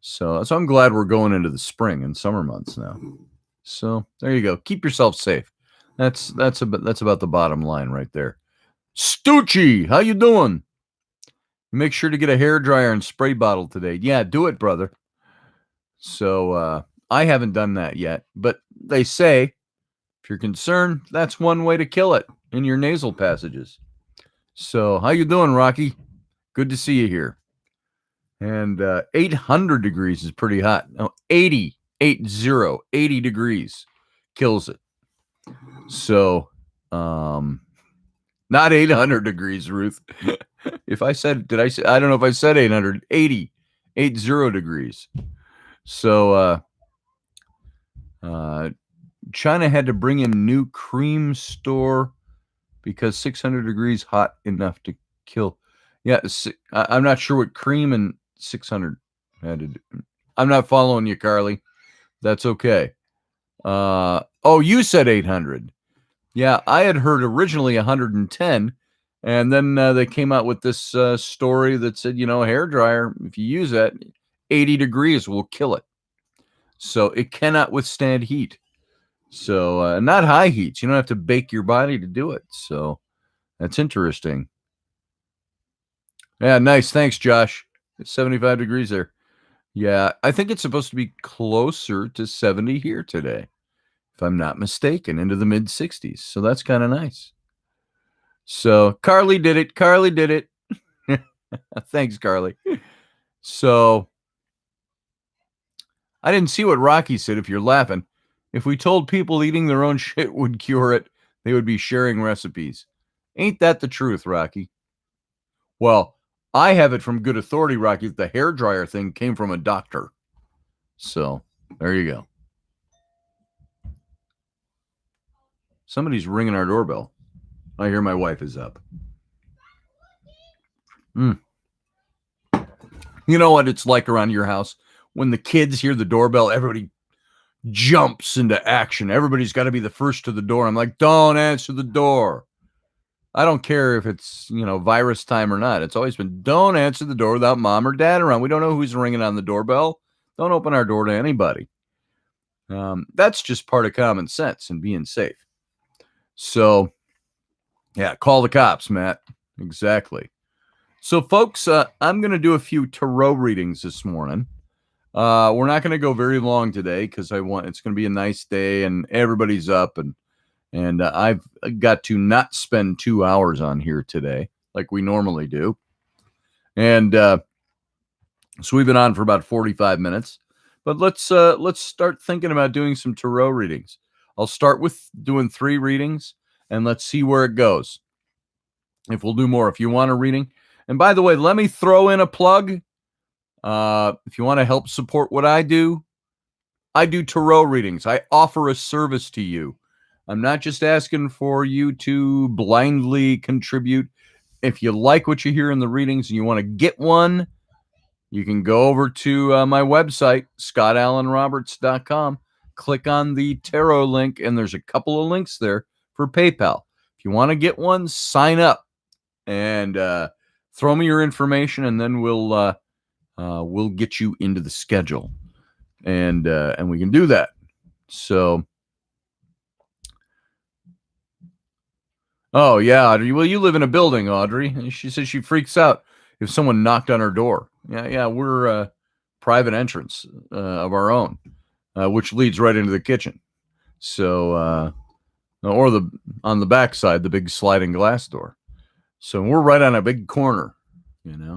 So I'm glad we're going into the spring and summer months now. So there you go. Keep yourself safe. That's about the bottom line right there. Stucci, how you doing? Make sure to get a hair dryer and spray bottle today. Yeah, do it, brother. So I haven't done that yet, but they say if you're concerned, that's one way to kill it in your nasal passages. So how you doing, Rocky? Good to see you here. And 800 degrees is pretty hot. No, 80 degrees kills it. So not 800 degrees, Ruth. If I said, I don't know if I said 800, 80 degrees. So China had to bring in new cream store because 600 degrees hot enough to kill. Yeah, I'm not sure what cream and 600 had to do. I'm not following you, Carly. That's okay. Oh, you said 800. Yeah, I had heard originally 110, and then they came out with this story that said, you know, a hairdryer, if you use that, 80 degrees will kill it. So it cannot withstand heat. So not high heats. You don't have to bake your body to do it. So that's interesting. Yeah, nice. Thanks, Josh. 75 degrees there. Yeah, I think it's supposed to be closer to 70 here today, if I'm not mistaken, into the mid 60s. So that's kind of nice. So Carly did it. Carly did it. Thanks, Carly. So I didn't see what Rocky said. If you're laughing, if we told people eating their own shit would cure it, they would be sharing recipes. Ain't that the truth, Rocky? Well, I have it from good authority, Rocky. The hairdryer thing came from a doctor. So there you go. Somebody's ringing our doorbell. I hear my wife is up. You know what it's like around your house? When the kids hear the doorbell, everybody jumps into action. Everybody's got to be the first to the door. I'm like, don't answer the door. I don't care if it's, virus time or not. It's always been, don't answer the door without mom or dad around. We don't know who's ringing on the doorbell. Don't open our door to anybody. That's just part of common sense and being safe. So, yeah, call the cops, Matt. Exactly. So, folks, I'm going to do a few tarot readings this morning. We're not going to go very long today because it's going to be a nice day and everybody's up and I've got to not spend 2 hours on here today like we normally do. And so we've been on for about 45 minutes. But let's start thinking about doing some tarot readings. I'll start with doing 3 readings and let's see where it goes. If we'll do more, if you want a reading. And by the way, let me throw in a plug. If you want to help support what I do tarot readings. I offer a service to you. I'm not just asking for you to blindly contribute. If you like what you hear in the readings and you want to get one, you can go over to my website, scottallenroberts.com, click on the tarot link, and there's a couple of links there for PayPal. If you want to get one, sign up and throw me your information, and then we'll get you into the schedule, and we can do that. So, oh yeah, Audrey. Well, you live in a building, Audrey. She says she freaks out if someone knocked on her door. Yeah, we're private entrance of our own, which leads right into the kitchen. So, or on the back side, the big sliding glass door. So we're right on a big corner,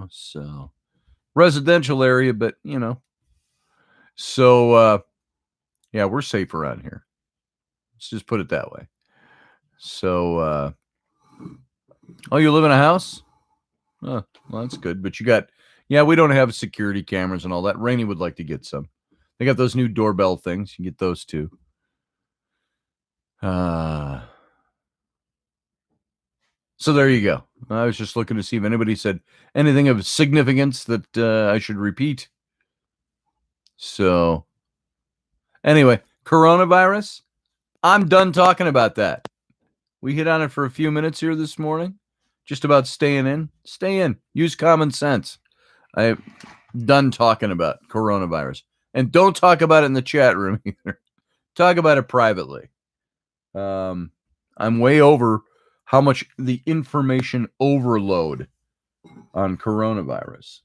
So residential area, but So yeah, we're safe around here. Let's just put it that way. So, oh, you live in a house? Oh, well, that's good. But we don't have security cameras and all that. Rainey would like to get some. They got those new doorbell things. You can get those too. So there you go. I was just looking to see if anybody said anything of significance that I should repeat. So anyway, coronavirus. I'm done talking about that. We hit on it for a few minutes here this morning. Just about staying in. Stay in. Use common sense. I'm done talking about coronavirus. And don't talk about it in the chat room either. Talk about it privately. I'm way over how much the information overload on coronavirus.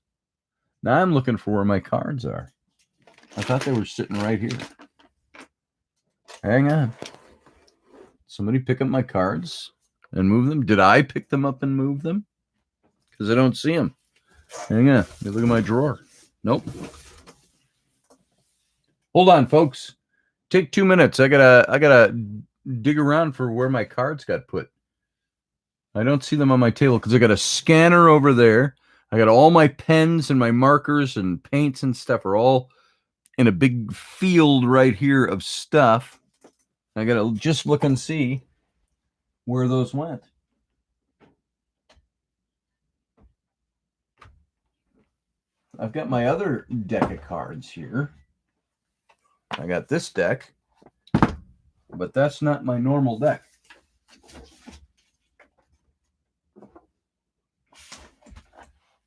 Now I'm looking for where my cards are. I thought they were sitting right here. Hang on. Somebody pick up my cards and move them. Did I pick them up and move them? Because I don't see them. Hang on. Let me look at my drawer. Nope. Hold on, folks. Take 2 minutes. I gotta dig around for where my cards got put. I don't see them on my table because I got a scanner over there. I got all my pens and my markers and paints and stuff are all in a big field right here of stuff. I got to just look and see where those went. I've got my other deck of cards here. I got this deck, but that's not my normal deck.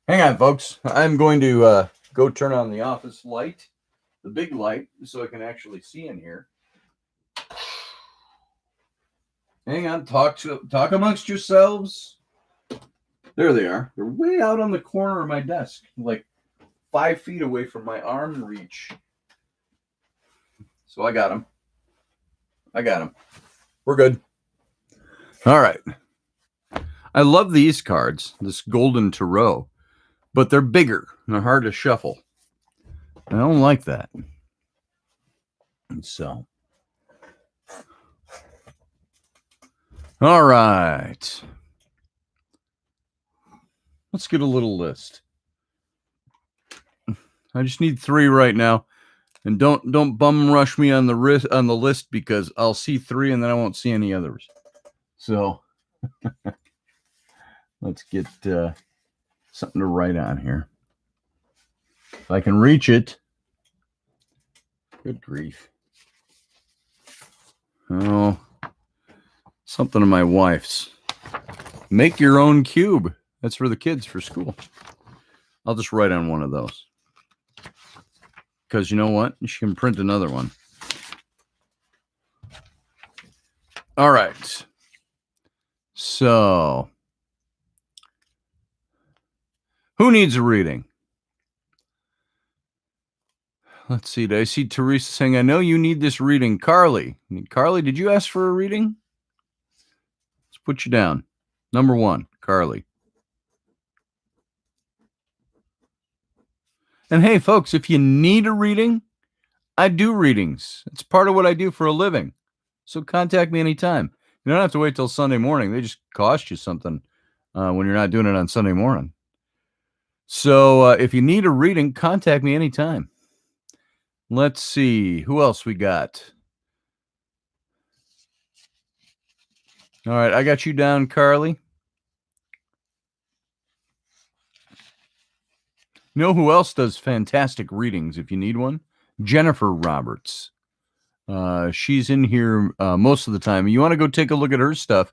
Hang on, folks. I'm going to go turn on the office light, the big light, so I can actually see in here. Hang on. Talk amongst yourselves. There they are. They're way out on the corner of my desk, like 5 feet away from my arm reach. So I got him. We're good. All right. I love these cards, this Golden Tarot, but they're bigger and they're hard to shuffle. I don't like that. So, all right. Let's get a little list. I just need 3 right now. And don't bum rush me on the list because I'll see 3 and then I won't see any others. So let's get something to write on here. If I can reach it. Good grief. Oh, something of my wife's. Make your own cube. That's for the kids for school. I'll just write on one of those. Because you know what? She can print another one. All right. So, who needs a reading? Let's see. Did I see Teresa saying, I know you need this reading. Carly, did you ask for a reading? Let's put you down. Number 1, Carly. And hey, folks, if you need a reading, I do readings. It's part of what I do for a living. So contact me anytime. You don't have to wait till Sunday morning. They just cost you something when you're not doing it on Sunday morning. So if you need a reading, contact me anytime. Let's see. Who else we got? All right. I got you down, Carly. You know who else does fantastic readings if you need one? Jennifer Roberts. She's in here most of the time. You want to go take a look at her stuff.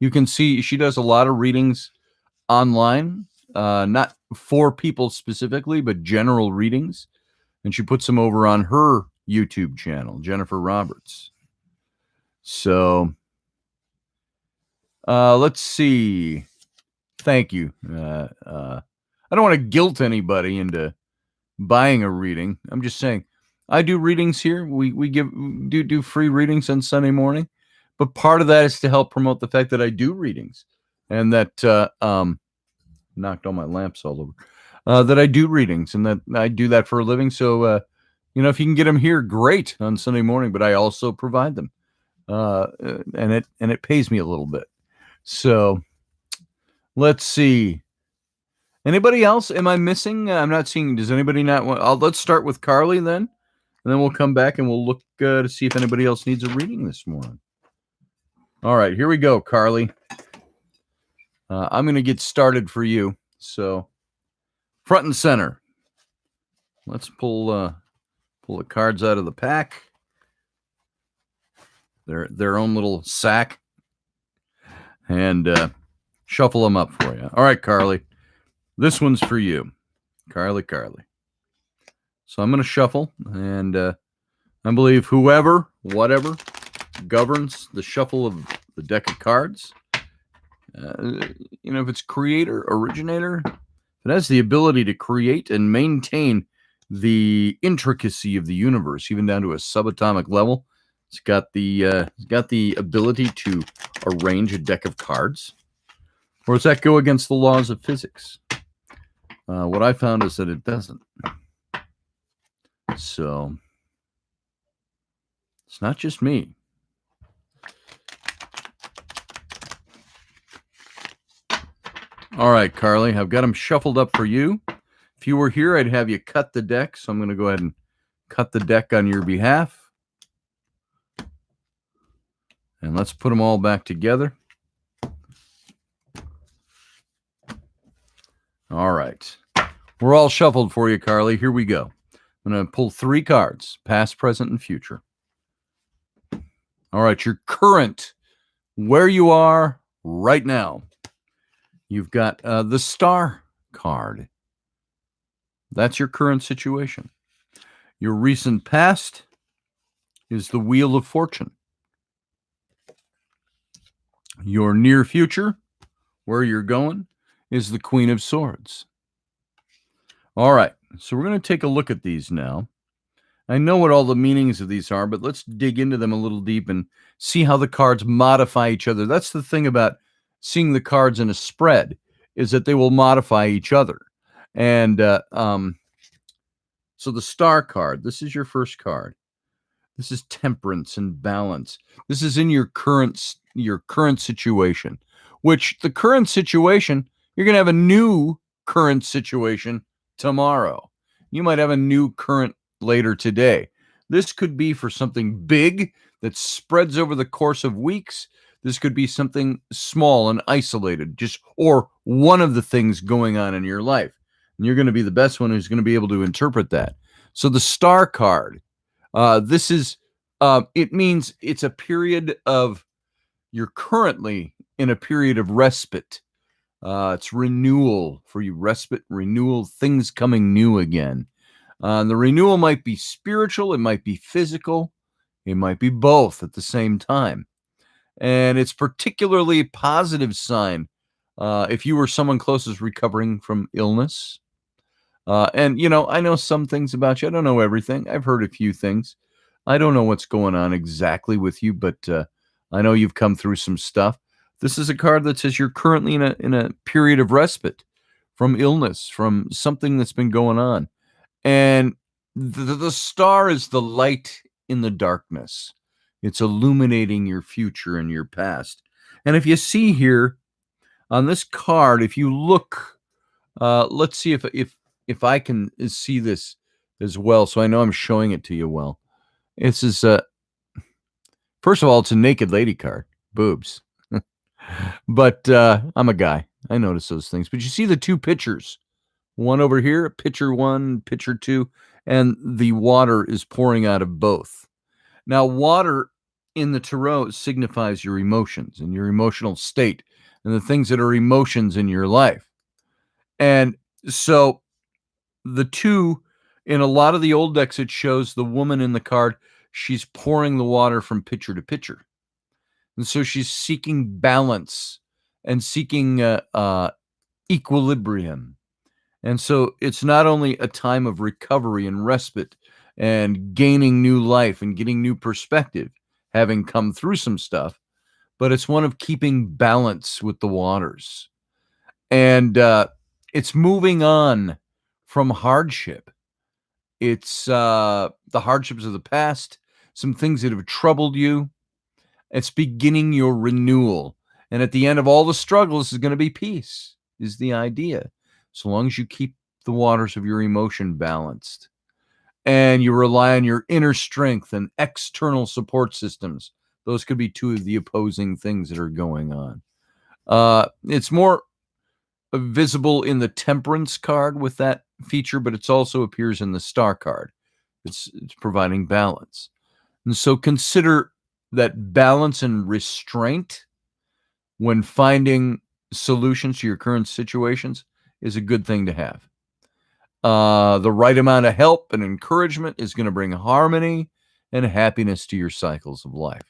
You can see she does a lot of readings online, not for people specifically, but general readings. And she puts them over on her YouTube channel, Jennifer Roberts. So let's see. Thank you. I don't want to guilt anybody into buying a reading. I'm just saying I do readings here. We do free readings on Sunday morning, but part of that is to help promote the fact that I do readings and that knocked all my lamps all over. That I do readings and that I do that for a living. So if you can get them here, great on Sunday morning. But I also provide them, and it pays me a little bit. So let's see. Anybody else? Am I missing? I'm not seeing. Does anybody not want? Let's start with Carly then, and then we'll come back and we'll look to see if anybody else needs a reading this morning. All right, here we go, Carly. I'm going to get started for you. So, front and center. Let's pull the cards out of the pack. Their own little sack, and shuffle them up for you. All right, Carly. This one's for you, Carly. So I'm going to shuffle, and I believe whatever governs the shuffle of the deck of cards. If it's creator, originator, it has the ability to create and maintain the intricacy of the universe, even down to a subatomic level. It's got the ability to arrange a deck of cards. Or does that go against the laws of physics? What I found is that it doesn't. So it's not just me. All right, Carly, I've got them shuffled up for you. If you were here, I'd have you cut the deck. So I'm going to go ahead and cut the deck on your behalf. And let's put them all back together. All right. We're all shuffled for you, Carly. Here we go. I'm going to pull 3 cards, past, present, and future. All right, your current, where you are right now. You've got the Star card. That's your current situation. Your recent past is the Wheel of Fortune. Your near future, where you're going, is the Queen of Swords. All right, So we're going to take a look at these now. I know what all the meanings of these are, but let's dig into them a little deep and see how the cards modify each other. That's the thing about seeing the cards in a spread, is that they will modify each other. And so the star card, this is your first card. This is temperance and balance. This is in your current situation, which the current situation, you're going to have a new current situation tomorrow. You might have a new current later today. This could be for something big that spreads over the course of weeks. This could be something small and isolated, just or one of the things going on in your life. And you're going to be the best one who's going to be able to interpret that. So the star card, this is it means it's a period of, you're currently in a period of respite. It's renewal for you, respite, renewal, things coming new again. The renewal might be spiritual, it might be physical, it might be both at the same time. And it's particularly a positive sign if you or someone close is recovering from illness. And, I know some things about you. I don't know everything. I've heard a few things. I don't know what's going on exactly with you, but I know you've come through some stuff. This is a card that says you're currently in a period of respite from illness, from something that's been going on. And the star is the light in the darkness. It's illuminating your future and your past. And if you see here on this card, if you look, let's see if I can see this as well. So I know I'm showing it to you well. This is first of all, it's a naked lady card, boobs. But I'm a guy. I notice those things. But you see the two pictures. One over here, picture one, picture two, and the water is pouring out of both. Now, water in the tarot signifies your emotions and your emotional state and the things that are emotions in your life. And so the two, in a lot of the old decks, it shows the woman in the card, she's pouring the water from pitcher to pitcher. And so she's seeking balance and seeking equilibrium. And so it's not only a time of recovery and respite and gaining new life and getting new perspective, having come through some stuff, but it's one of keeping balance with the waters. And it's moving on from hardship. It's the hardships of the past, some things that have troubled you. It's beginning your renewal. And at the end of all the struggles is going to be peace, is the idea. So long as you keep the waters of your emotion balanced and you rely on your inner strength and external support systems. Those could be two of the opposing things that are going on. It's more visible in the temperance card with that feature, but it also appears in the star card. It's providing balance. And so consider that balance and restraint when finding solutions to your current situations is a good thing to have. The right amount of help and encouragement is going to bring harmony and happiness to your cycles of life.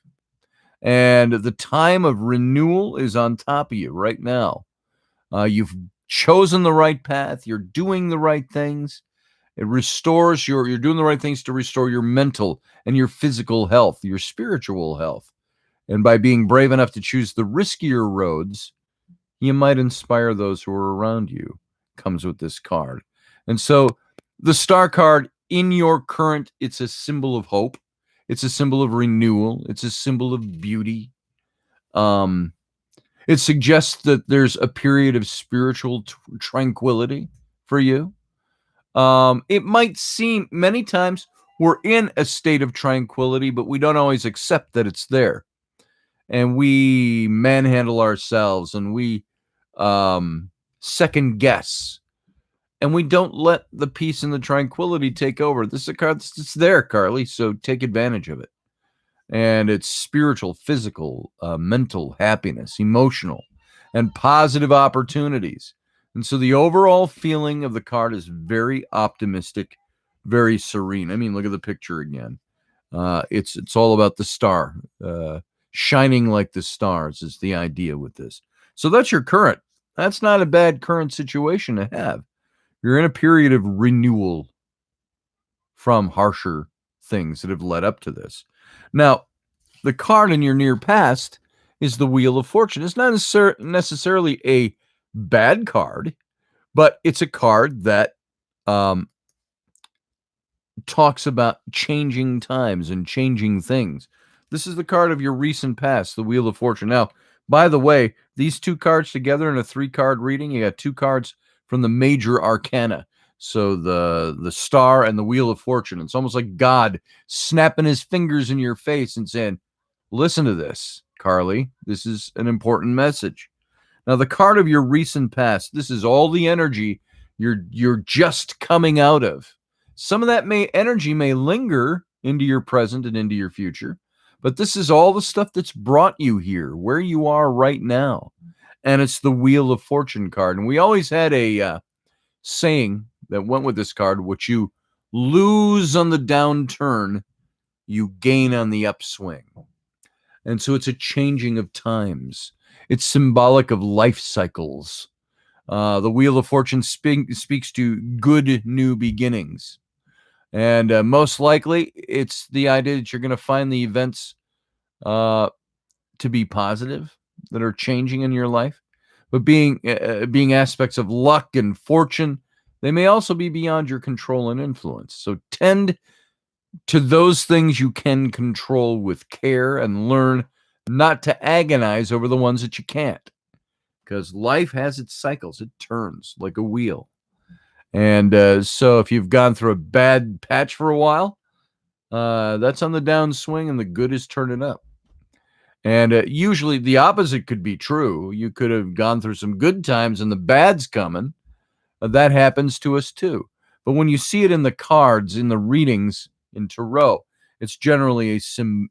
And the time of renewal is on top of you right now. You've chosen the right path. You're doing the right things. It restores you're doing the right things to restore your mental and your physical health, your spiritual health. And by being brave enough to choose the riskier roads, you might inspire those who are around you. Comes with this card. And so the star card in your current, it's a symbol of hope. It's a symbol of renewal. It's a symbol of beauty. It suggests that there's a period of spiritual tranquility for you. It might seem many times we're in a state of tranquility, but we don't always accept that it's there. And we manhandle ourselves and we second guess. And we don't let the peace and the tranquility take over. This is a card that's there, Carly, so take advantage of it. And it's spiritual, physical, mental happiness, emotional, and positive opportunities. And so the overall feeling of the card is very optimistic, very serene. I mean, look at the picture again. It's all about the star. Shining like the stars is the idea with this. So that's your current. That's not a bad current situation to have. You're in a period of renewal from harsher things that have led up to this. Now, the card in your near past is the Wheel of Fortune. It's not necessarily a bad card, but it's a card that um, talks about changing times and changing things. This is the card of your recent past, the Wheel of Fortune. Now, by the way, these two cards together in a 3-card reading, you got 2 cards from the major arcana. So the star and the Wheel of Fortune. It's almost like God snapping his fingers in your face and saying, listen to this, Carly. This is an important message. Now, the card of your recent past, this is all the energy you're just coming out of. Some of that energy may linger into your present and into your future, but this is all the stuff that's brought you here, where you are right now. And it's the Wheel of Fortune card. And we always had a saying that went with this card: what you lose on the downturn, you gain on the upswing. And so it's a changing of times. It's symbolic of life cycles. The Wheel of Fortune speaks to good new beginnings. And most likely, it's the idea that you're going to find the events to be positive, that are changing in your life. But being aspects of luck and fortune, they may also be beyond your control and influence. So tend to those things you can control with care and learn not to agonize over the ones that you can't. Because life has its cycles. It turns like a wheel. And so if you've gone through a bad patch for a while, that's on the downswing and the good is turning up. And usually the opposite could be true. You could have gone through some good times and the bad's coming. That happens to us too. But when you see it in the cards, in the readings, in tarot, it's generally a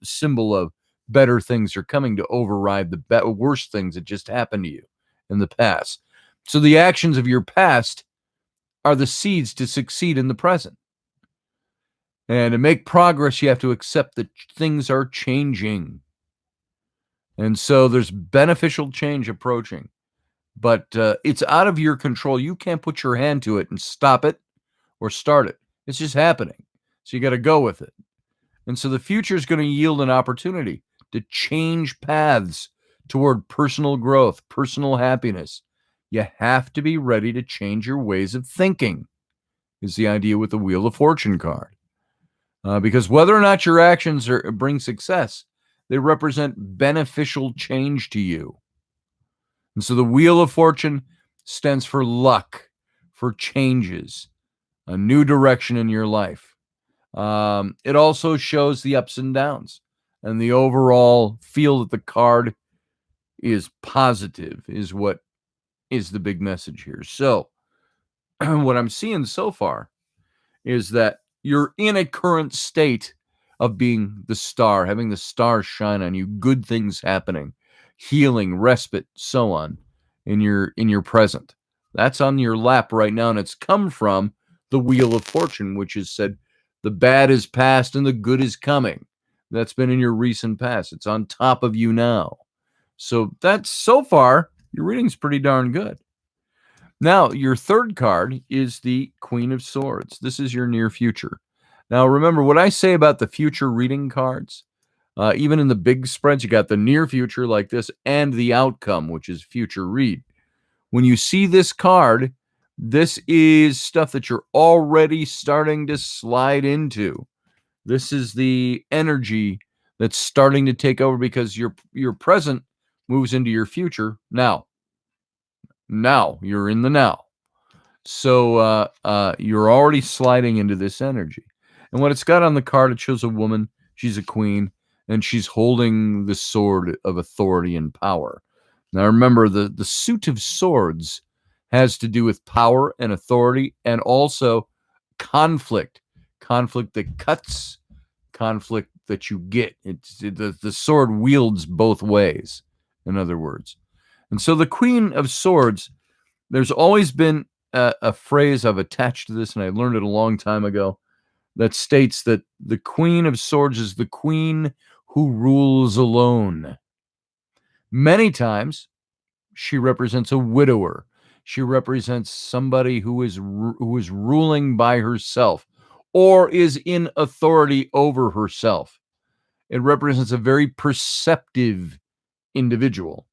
symbol of better things are coming to override the worst things that just happened to you in the past. So the actions of your past are the seeds to succeed in the present. And to make progress, you have to accept that things are changing. And so there's beneficial change approaching, but it's out of your control. You can't put your hand to it and stop it or start it. It's just happening. So you got to go with it. And so the future is going to yield an opportunity to change paths toward personal growth, personal happiness. You have to be ready to change your ways of thinking, is the idea with the Wheel of Fortune card. Because whether or not your actions bring success, they represent beneficial change to you. And so the Wheel of Fortune stands for luck, for changes, a new direction in your life. It also shows the ups and downs, and the overall feel that the card is positive is what is the big message here. So what I'm seeing so far is that you're in a current state of being the star, having the stars shine on you, good things happening, healing, respite, so on in your present. That's on your lap right now, and it's come from the Wheel of Fortune, which has said the bad is past and the good is coming. That's been in your recent past. It's on top of you now. So that's, so far, your reading's pretty darn good. Now, your third card is the Queen of Swords. This is your near future. Now, remember what I say about the future reading cards. Even in the big spreads, you got the near future like this and the outcome, which is future read. When you see this card, this is stuff that you're already starting to slide into. This is the energy that's starting to take over because your present moves into your future now. Now, you're in the now. So you're already sliding into this energy. And what it's got on the card, it shows a woman. She's a queen, and she's holding the sword of authority and power. Now, remember, the suit of swords has to do with power and authority and also conflict. Conflict that cuts, conflict that you get. The sword wields both ways, in other words. And so the Queen of Swords, there's always been a phrase I've attached to this, and I learned it a long time ago, that states that the Queen of Swords is the queen who rules alone. Many times, she represents a widower. She represents somebody who is ruling by herself or is in authority over herself. It represents a very perceptive individual.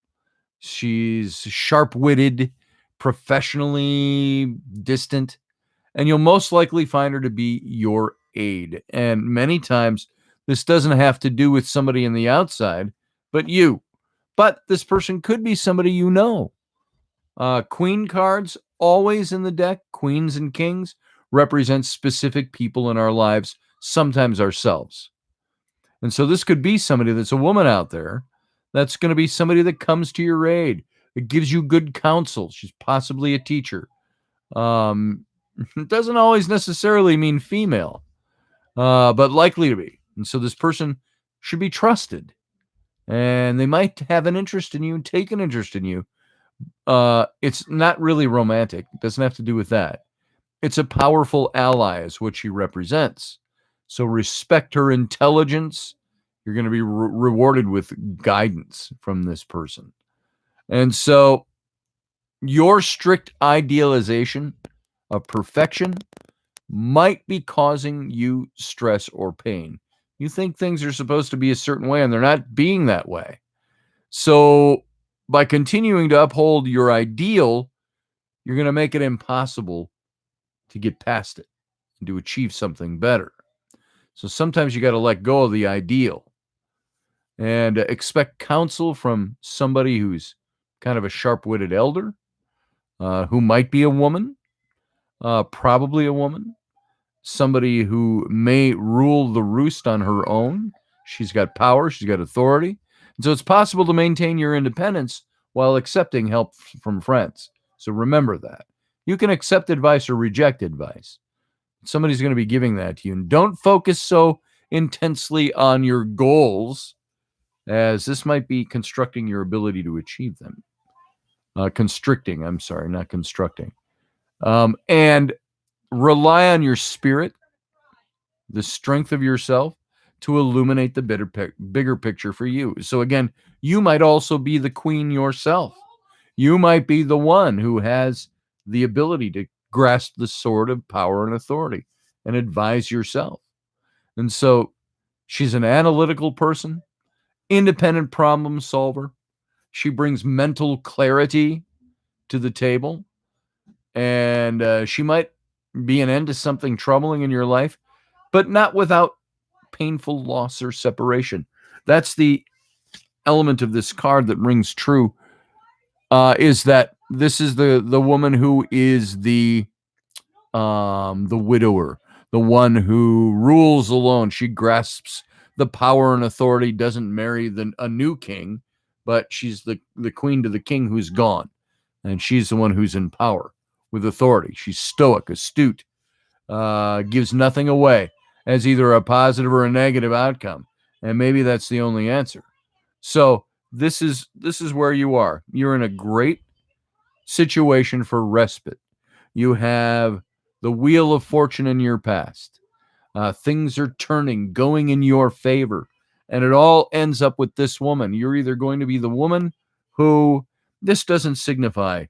She's sharp-witted, professionally distant, and you'll most likely find her to be your aide. And many times, this doesn't have to do with somebody in the outside, but you. But this person could be somebody you know. Queen cards, always in the deck, queens and kings, represent specific people in our lives, sometimes ourselves. And so this could be somebody that's a woman out there. That's going to be somebody that comes to your aid. It gives you good counsel. She's possibly a teacher. It doesn't always necessarily mean female, but likely to be. And so this person should be trusted. And they might have an interest in you and take an interest in you. It's not really romantic. It doesn't have to do with that. It's a powerful ally is what she represents. So respect her intelligence. You're going to be rewarded with guidance from this person. And so your strict idealization of perfection might be causing you stress or pain. You think things are supposed to be a certain way and they're not being that way. So by continuing to uphold your ideal, you're going to make it impossible to get past it and to achieve something better. So sometimes you got to let go of the ideal and expect counsel from somebody who's kind of a sharp-witted elder, who might be a woman, probably a woman, somebody who may rule the roost on her own. She's got power, she's got authority. And so it's possible to maintain your independence while accepting help from friends. So remember that. You can accept advice or reject advice. Somebody's going to be giving that to you. And don't focus so intensely on your goals, as this might be constructing your ability to achieve them. Constricting, I'm sorry, not constructing. And rely on your spirit, the strength of yourself, to illuminate the bigger picture for you. So again, you might also be the queen yourself. You might be the one who has the ability to grasp the sword of power and authority and advise yourself. And so she's an analytical person, independent problem solver. She brings mental clarity to the table, and she might be an end to something troubling in your life, but not without painful loss or separation. That's the element of this card that rings true, is that this is the woman who is the widower, the one who rules alone. She grasps the power and authority, doesn't marry a new king, but she's the queen to the king who's gone. And she's the one who's in power with authority. She's stoic, astute, gives nothing away as either a positive or a negative outcome. And maybe that's the only answer. So this is where you are. You're in a great situation for respite. You have the wheel of fortune in your past. Things are turning, going in your favor. And it all ends up with this woman. You're either going to be the woman who, this doesn't signify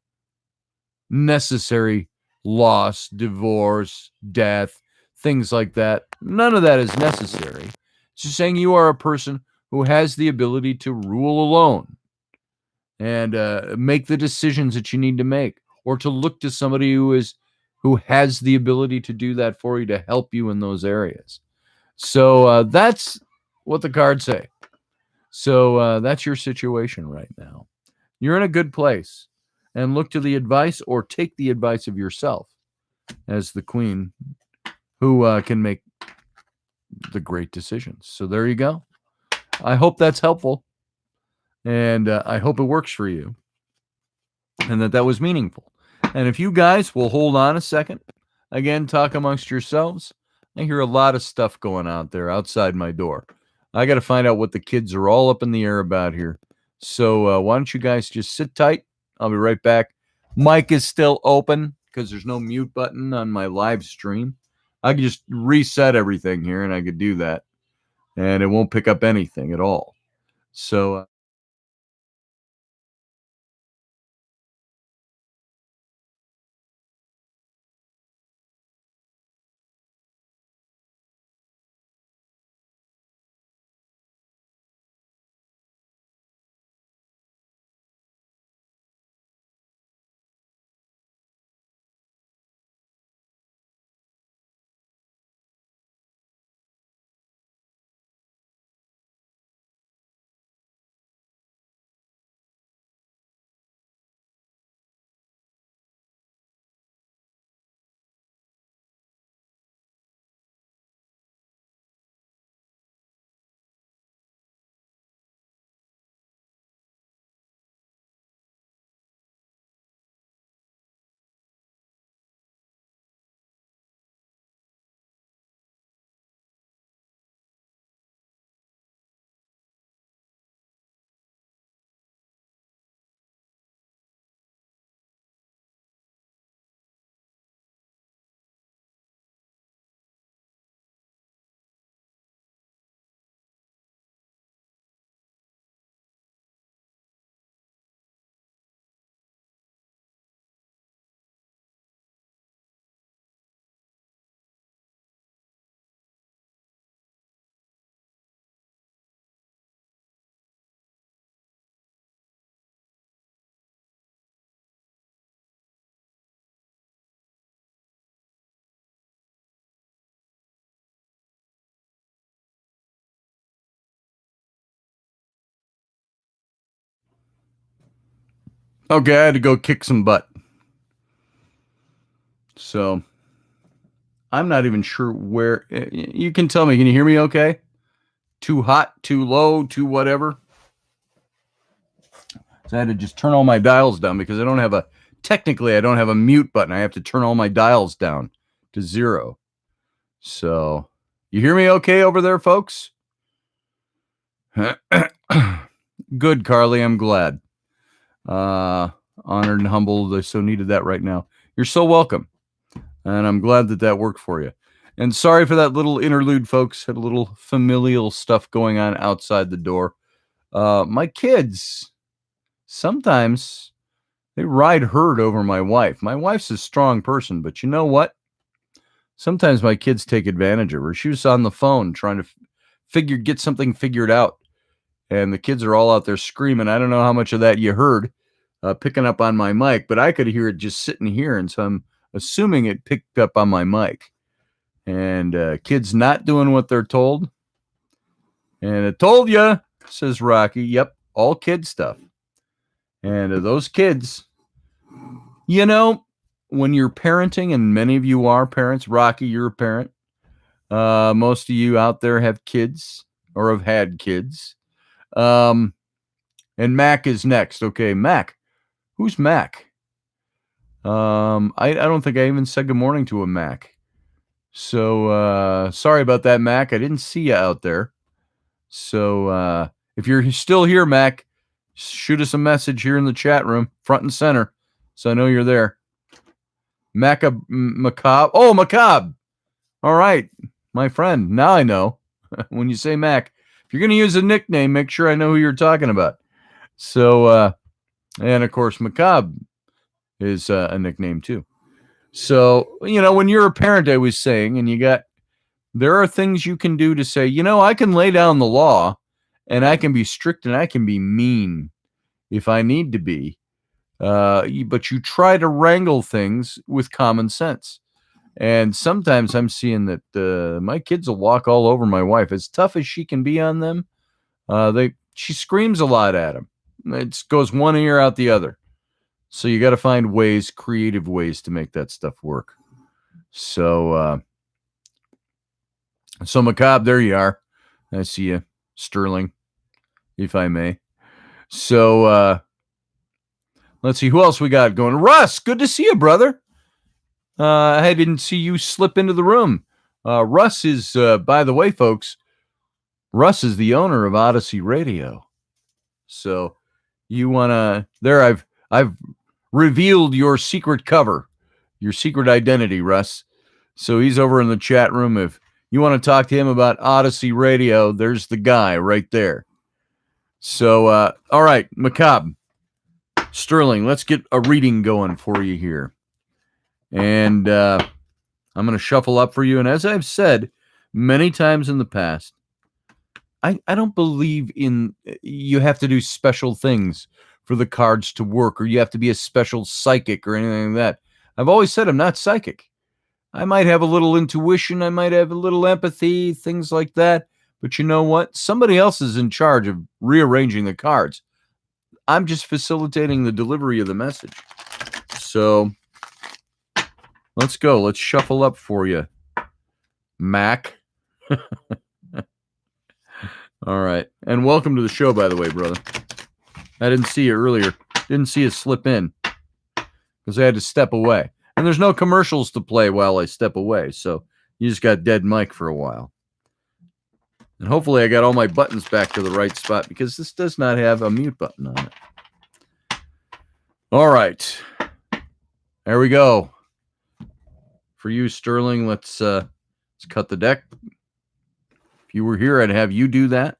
necessary loss, divorce, death, things like that. None of that is necessary. It's just saying you are a person who has the ability to rule alone and make the decisions that you need to make, or to look to somebody who has the ability to do that for you, to help you in those areas. So that's what the cards say. So that's your situation right now. You're in a good place, and look to the advice, or take the advice of yourself as the queen who can make the great decisions. So there you go. I hope that's helpful, and I hope it works for you, and that was meaningful. And if you guys will hold on a second, again, talk amongst yourselves. I hear a lot of stuff going out there outside my door. I got to find out what the kids are all up in the air about here. So why don't you guys just sit tight? I'll be right back. Mic is still open because there's no mute button on my live stream. I could just reset everything here, and I could do that, and it won't pick up anything at all. So Okay, I had to go kick some butt. So I'm not even sure where. You can tell me. Can you hear me okay? Too hot, too low, too whatever? So I had to just turn all my dials down because I don't have a, technically I don't have a mute button. I have to turn all my dials down to 0. So you hear me okay over there, folks? Good, Carly. I'm glad. Honored and humbled. I so needed that right now. You're so welcome. And I'm glad that that worked for you. And sorry for that little interlude, folks. Had a little familial stuff going on outside the door. My kids, sometimes they ride herd over my wife. My wife's a strong person, but you know what? Sometimes my kids take advantage of her. She was on the phone trying to get something figured out. And the kids are all out there screaming. I don't know how much of that you heard picking up on my mic, but I could hear it just sitting here. And so I'm assuming it picked up on my mic. And kids not doing what they're told. And I told you, says Rocky. Yep, all kid stuff. And those kids, you know, when you're parenting, and many of you are parents, Rocky, you're a parent. Most of you out there have kids or have had kids. And Mac is next. Okay, Mac. Who's Mac? I don't think I even said good morning to a Mac. So sorry about that, Mac. I didn't see you out there. So if you're still here, Mac, shoot us a message here in the chat room, front and center, so I know you're there. Macabre. Oh, Macabre. All right, my friend. Now I know. When you say Mac, if you're going to use a nickname, make sure I know who you're talking about. So, and of course, Macabre is a nickname too. So, you know, when you're a parent, I was saying, and there are things you can do to say, you know, I can lay down the law and I can be strict and I can be mean if I need to be. But you try to wrangle things with common sense. And sometimes I'm seeing that my kids will walk all over my wife. As tough as she can be on them, she screams a lot at them. It goes one ear out the other. So you got to find creative ways to make that stuff work. So Macabre, there you are. I see you, Sterling, if I may. So let's see who else we got going. Russ, good to see you, brother. I didn't see you slip into the room. Russ is, by the way, folks, Russ is the owner of Odyssey Radio. So you want to, there I've revealed your secret cover, your secret identity, Russ. So he's over in the chat room. If you want to talk to him about Odyssey Radio, there's the guy right there. So, all right, Macabre, Sterling, let's get a reading going for you here. And I'm going to shuffle up for you. And as I've said many times in the past, I don't believe in you have to do special things for the cards to work, or you have to be a special psychic or anything like that. I've always said I'm not psychic. I might have a little intuition. I might have a little empathy, things like that. But you know what? Somebody else is in charge of rearranging the cards. I'm just facilitating the delivery of the message. So let's go. Let's shuffle up for you, Mac. All right. And welcome to the show, by the way, brother. I didn't see you earlier. Didn't see you slip in because I had to step away. And there's no commercials to play while I step away. So you just got dead mic for a while. And hopefully I got all my buttons back to the right spot because this does not have a mute button on it. All right. There we go. For you, Sterling, let's cut the deck. If you were here, I'd have you do that.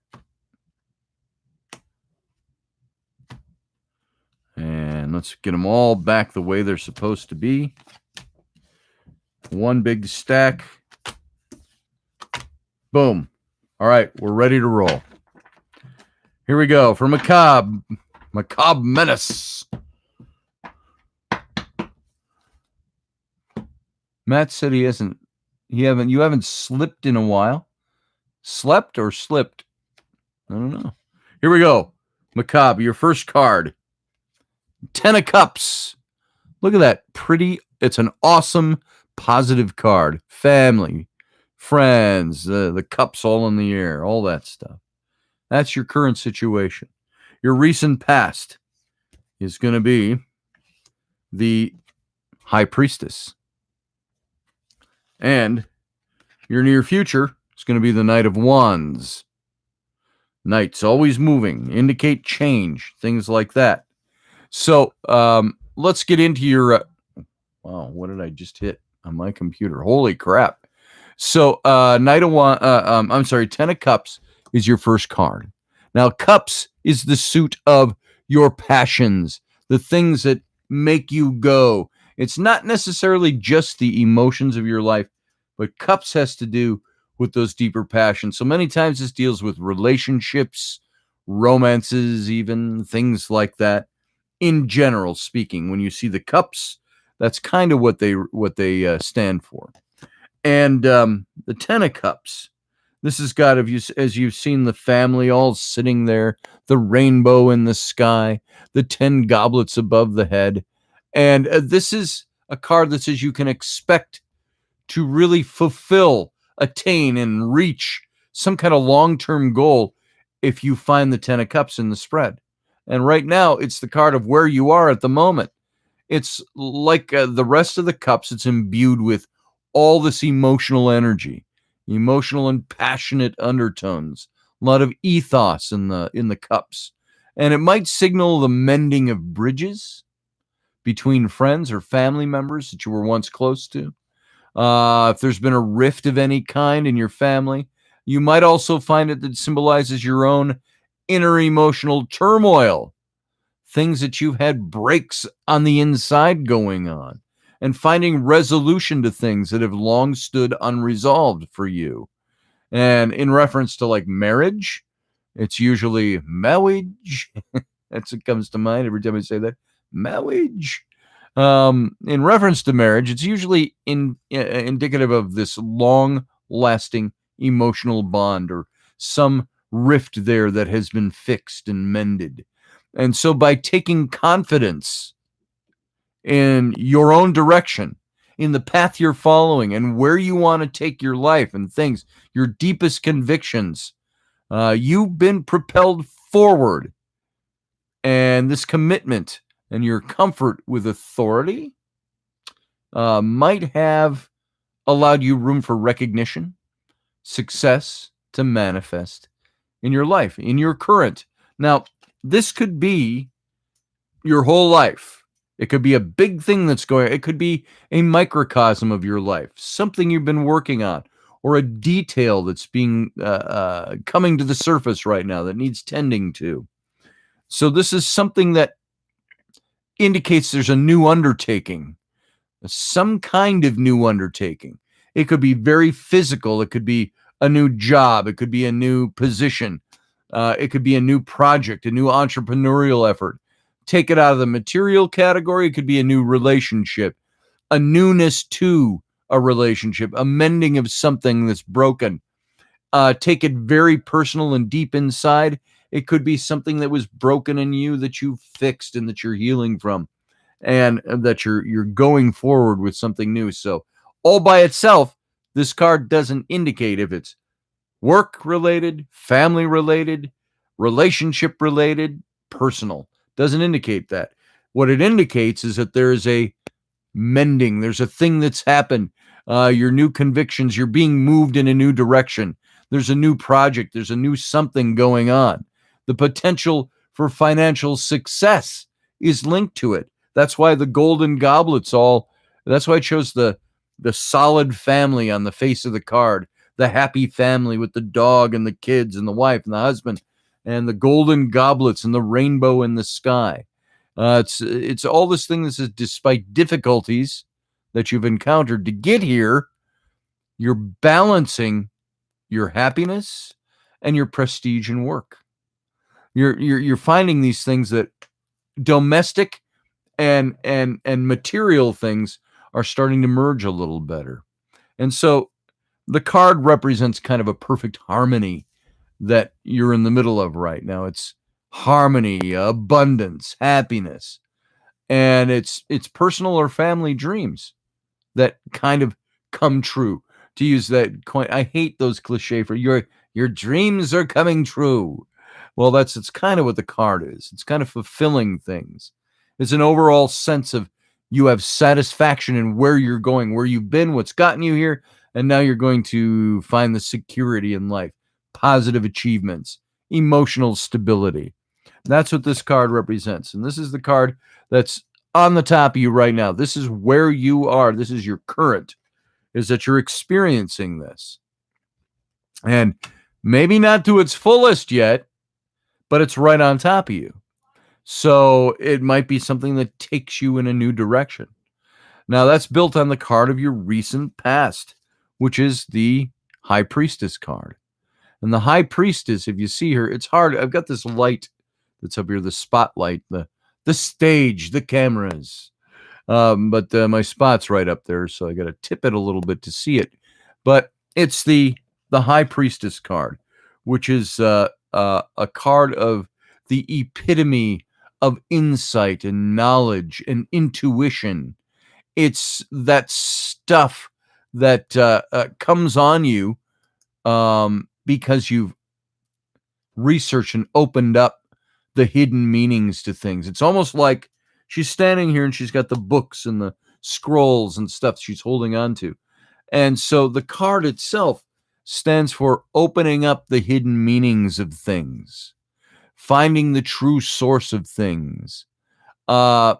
And let's get them all back the way they're supposed to be. One big stack. Boom. All right, we're ready to roll. Here we go for Macabre. Macabre Menace. Matt said you haven't slipped in a while. Slept or slipped? I don't know. Here we go. Macabre, your first card. Ten of Cups. Look at that. Pretty. It's an awesome, positive card. Family, friends, the cups all in the air, all that stuff. That's your current situation. Your recent past is going to be the High Priestess. And your near future is going to be the Knight of Wands. Knights always moving, indicate change, things like that. So let's get into your. Wow, what did I just hit on my computer? Holy crap! So Knight of Wands. I'm sorry, Ten of Cups is your first card. Now, Cups is the suit of your passions, the things that make you go. It's not necessarily just the emotions of your life, but Cups has to do with those deeper passions. So many times this deals with relationships, romances, even things like that. In general speaking, when you see the cups, that's kind of what they stand for. And the Ten of Cups. This has got, as you've seen, the family all sitting there, the rainbow in the sky, the 10 goblets above the head. And this is a card that says you can expect to really fulfill, attain, and reach some kind of long-term goal if you find the Ten of Cups in the spread. And right now, it's the card of where you are at the moment. It's like the rest of the cups, it's imbued with all this emotional energy, emotional and passionate undertones, a lot of ethos in the cups. And it might signal the mending of bridges between friends or family members that you were once close to. If there's been a rift of any kind in your family, you might also find it that symbolizes your own inner emotional turmoil, things that you've had breaks on the inside going on, and finding resolution to things that have long stood unresolved for you. And in reference to like marriage, it's usually marriage. That's what comes to mind every time I say that. Marriage. In reference to marriage, it's usually indicative of this long-lasting emotional bond or some rift there that has been fixed and mended. And so by taking confidence in your own direction, in the path you're following and where you want to take your life and things, your deepest convictions, you've been propelled forward. And this commitment and your comfort with authority might have allowed you room for recognition, success to manifest in your life, in your current. Now, this could be your whole life. It could be a big thing that's going, it could be a microcosm of your life, something you've been working on, or a detail that's being coming to the surface right now that needs tending to. So this is something that indicates there's a new undertaking, some kind of new undertaking. It could be very physical. It could be a new job. It could be a new position. It could be a new project, a new entrepreneurial effort. Take it out of the material category. It could be a new relationship, a newness to a relationship, a mending of something that's broken. Take it very personal and deep inside. It could be something that was broken in you that you fixed and that you're healing from, and that you're going forward with something new. So all by itself, this card doesn't indicate if it's work related, family related, relationship related, personal. Doesn't indicate that. What it indicates is that there is a mending. There's a thing that's happened. Your new convictions, you're being moved in a new direction. There's a new project. There's a new something going on. The potential for financial success is linked to it. That's why the golden goblets that's why I chose the solid family on the face of the card, the happy family with the dog and the kids and the wife and the husband, and the golden goblets and the rainbow in the sky. It's all this thing that says, despite difficulties that you've encountered to get here, you're balancing your happiness and your prestige in work. You're finding these things that domestic and material things are starting to merge a little better. And so the card represents kind of a perfect harmony that you're in the middle of right now. It's harmony, abundance, happiness. and it's personal or family dreams that kind of come true. To use that coin, I hate those cliche for your dreams are coming true. Well, it's kind of what the card is. It's kind of fulfilling things. It's an overall sense of you have satisfaction in where you're going, where you've been, what's gotten you here, and now you're going to find the security in life, positive achievements, emotional stability. That's what this card represents. And this is the card that's on the top of you right now. This is where you are. This is your current, is that you're experiencing this. And maybe not to its fullest yet, but it's right on top of you. So it might be something that takes you in a new direction. Now, that's built on the card of your recent past, which is the High Priestess card. And the High Priestess, if you see her, it's hard. I've got this light that's up here, the spotlight, the stage, the cameras. But my spot's right up there, so I got to tip it a little bit to see it. But it's the High Priestess card, which is a card of the epitome of insight and knowledge and intuition. It's that stuff that comes on you because you've researched and opened up the hidden meanings to things. It's almost like she's standing here and she's got the books and the scrolls and stuff she's holding on to. And so the card itself stands for opening up the hidden meanings of things, finding the true source of things. And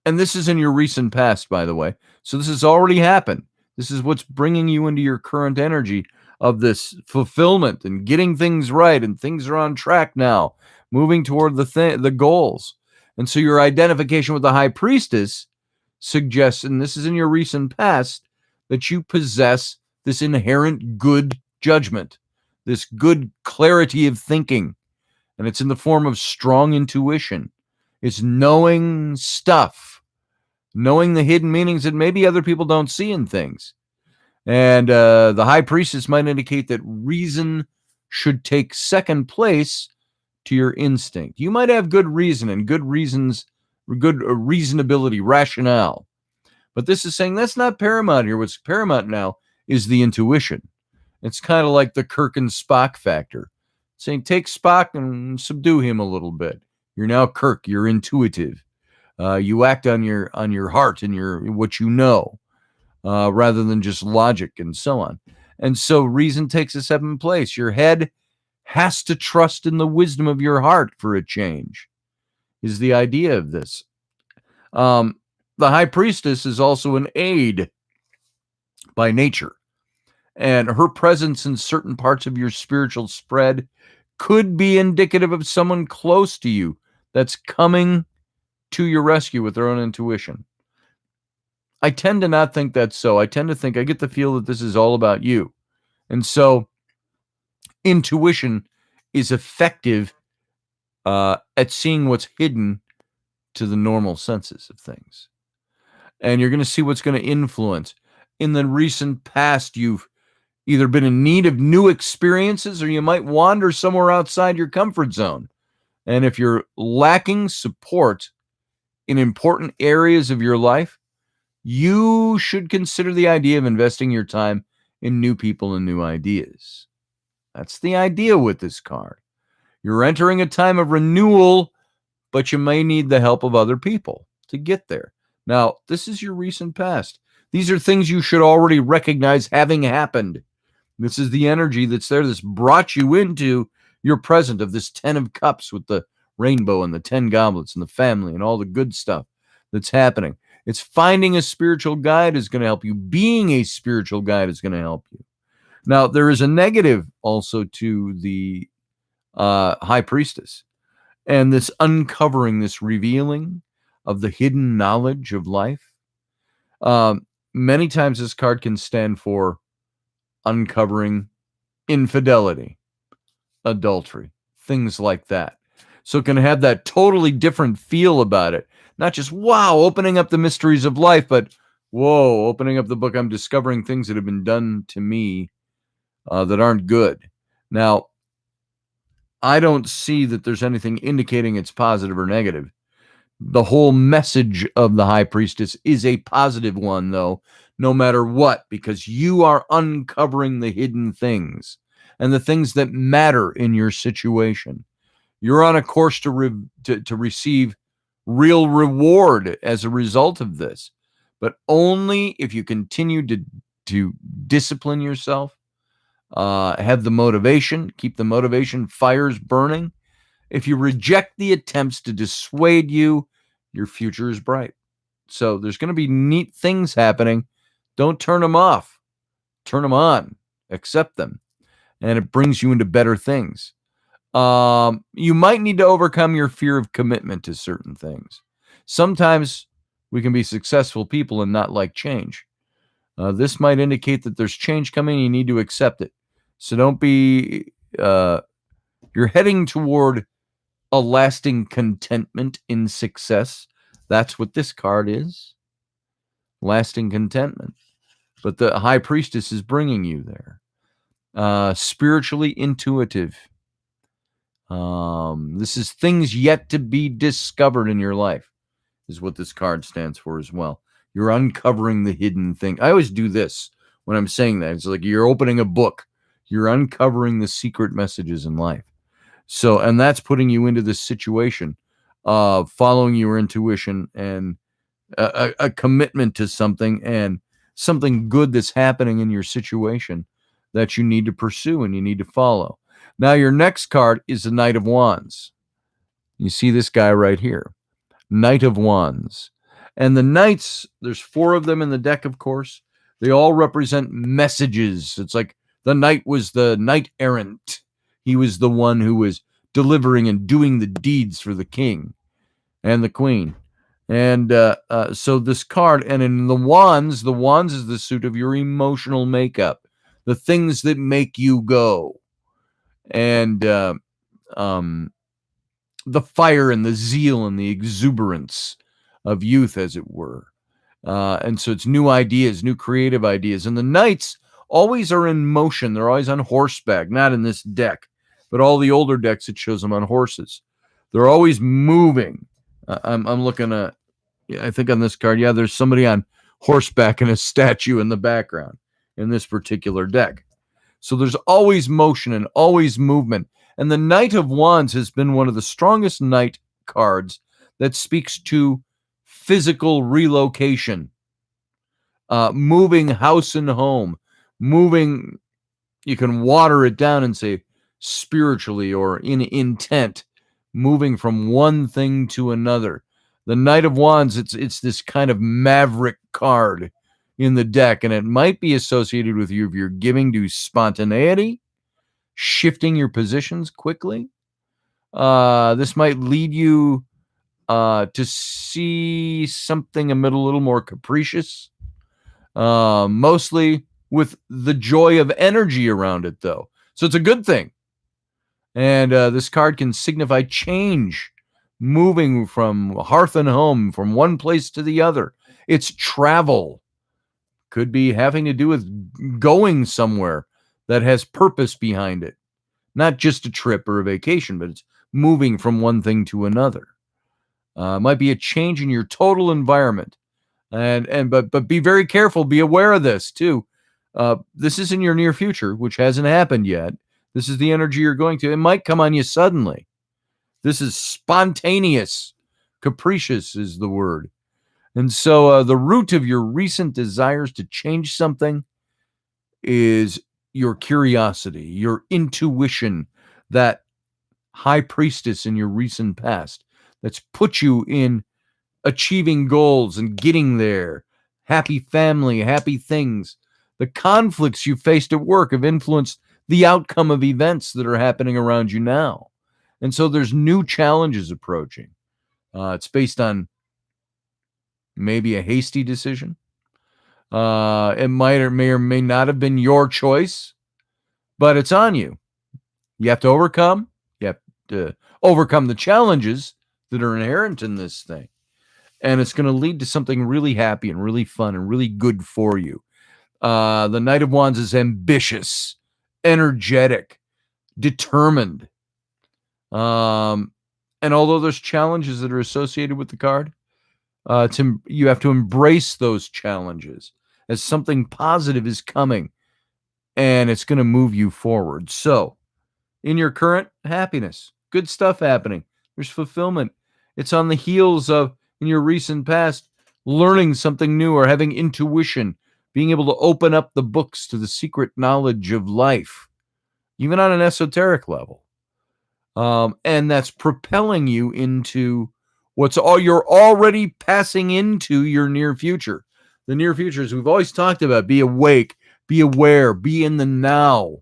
this is in your recent past, by the way. So this has already happened. This is what's bringing you into your current energy of this fulfillment and getting things right, and things are on track now, moving toward the goals. And so your identification with the High Priestess suggests, and this is in your recent past, that you possess this inherent good judgment, this good clarity of thinking. And it's in the form of strong intuition. It's knowing stuff, knowing the hidden meanings that maybe other people don't see in things. And the High Priestess might indicate that reason should take second place to your instinct. You might have good reason and good reasonability, rationale. But this is saying that's not paramount here. What's paramount now is the intuition. It's kind of like the Kirk and Spock factor. Saying take Spock and subdue him a little bit. You're now Kirk. You're intuitive. You act on your heart and what you know. Rather than just logic and so on. And so reason takes a second place. Your head has to trust in the wisdom of your heart for a change, is the idea of this. The High Priestess is also an aide by nature, and her presence in certain parts of your spiritual spread could be indicative of someone close to you that's coming to your rescue with their own intuition. I tend to not think that's so. I tend to think, I get the feel that this is all about you. And so intuition is effective at seeing what's hidden to the normal senses of things. And you're going to see what's going to influence. In the recent past, you've either been in need of new experiences, or you might wander somewhere outside your comfort zone. And if you're lacking support in important areas of your life, you should consider the idea of investing your time in new people and new ideas. That's the idea with this card. You're entering a time of renewal, but you may need the help of other people to get there. Now, this is your recent past. These are things you should already recognize having happened. This is the energy that's there that's brought you into your present of this 10 of Cups with the rainbow and the 10 goblets and the family and all the good stuff that's happening. It's finding a spiritual guide is going to help you. Being a spiritual guide is going to help you. Now, there is a negative also to the High Priestess. And this uncovering, this revealing of the hidden knowledge of life. Many times this card can stand for uncovering infidelity, adultery, things like that. So it can have that totally different feel about it. Not just, wow, opening up the mysteries of life, but, whoa, opening up the book, I'm discovering things that have been done to me that aren't good. Now, I don't see that there's anything indicating it's positive or negative, The whole message of the High Priestess is a positive one, though, no matter what, because you are uncovering the hidden things and the things that matter in your situation. You're on a course to receive real reward as a result of this, but only if you continue to discipline yourself, have the motivation, keep the motivation fires burning. If you reject the attempts to dissuade you, your future is bright. So there's going to be neat things happening. Don't turn them off. Turn them on. Accept them. And it brings you into better things. You might need to overcome your fear of commitment to certain things. Sometimes we can be successful people and not like change. This might indicate that there's change coming and you need to accept it. So don't be, you're heading toward a lasting contentment in success. That's what this card is. Lasting contentment. But the High Priestess is bringing you there. Spiritually intuitive. This is things yet to be discovered in your life, is what this card stands for as well. You're uncovering the hidden thing. I always do this when I'm saying that. It's like you're opening a book. You're uncovering the secret messages in life. So, and that's putting you into this situation of following your intuition and a commitment to something and something good that's happening in your situation that you need to pursue and you need to follow. Now, your next card is the Knight of Wands. You see this guy right here, Knight of Wands. And the knights, there's 4 of them in the deck, of course. They all represent messages. It's like the knight was the knight errant. He was the one who was delivering and doing the deeds for the king and the queen. And so this card, and in the wands is the suit of your emotional makeup, the things that make you go. And the fire and the zeal and the exuberance of youth, as it were. And so it's new ideas, new creative ideas. And the knights always are in motion. They're always on horseback, not in this deck, but all the older decks, it shows them on horses. They're always moving. I'm looking at, I think on this card, yeah, there's somebody on horseback and a statue in the background in this particular deck. So there's always motion and always movement. And the Knight of Wands has been one of the strongest knight cards that speaks to physical relocation, moving house and home, moving, you can water it down and say spiritually or in intent, moving from one thing to another. The Knight of Wands, it's this kind of maverick card in the deck, and it might be associated with you if you're giving to spontaneity, shifting your positions quickly. This might lead you to see something a little more capricious, mostly with the joy of energy around it, though. So it's a good thing. And this card can signify change, moving from hearth and home, from one place to the other. It's travel. Could be having to do with going somewhere that has purpose behind it. Not just a trip or a vacation, but it's moving from one thing to another. Might be a change in your total environment. But be very careful. Be aware of this too. This is in your near future, which hasn't happened yet. This is the energy you're going to. It might come on you suddenly. This is spontaneous. Capricious is the word. And so the root of your recent desires to change something is your curiosity, your intuition, that high priestess in your recent past that's put you in achieving goals and getting there. Happy family, happy things. The conflicts you faced at work have influenced the outcome of events that are happening around you now. And so there's new challenges approaching. It's based on maybe a hasty decision. It might or may not have been your choice, but it's on you. You have to overcome. You have to overcome the challenges that are inherent in this thing. And it's going to lead to something really happy and really fun and really good for you. The Knight of Wands is ambitious, energetic, determined. And And although there's challenges that are associated with the card, you have to embrace those challenges as something positive is coming, and it's going to move you forward. So, in your current happiness, good stuff happening. There's fulfillment. It's on the heels of, in your recent past, learning something new or having intuition, being able to open up the books to the secret knowledge of life, even on an esoteric level. And that's propelling you into you're already passing into your near future. The near future, as we've always talked about, be awake, be aware, be in the now.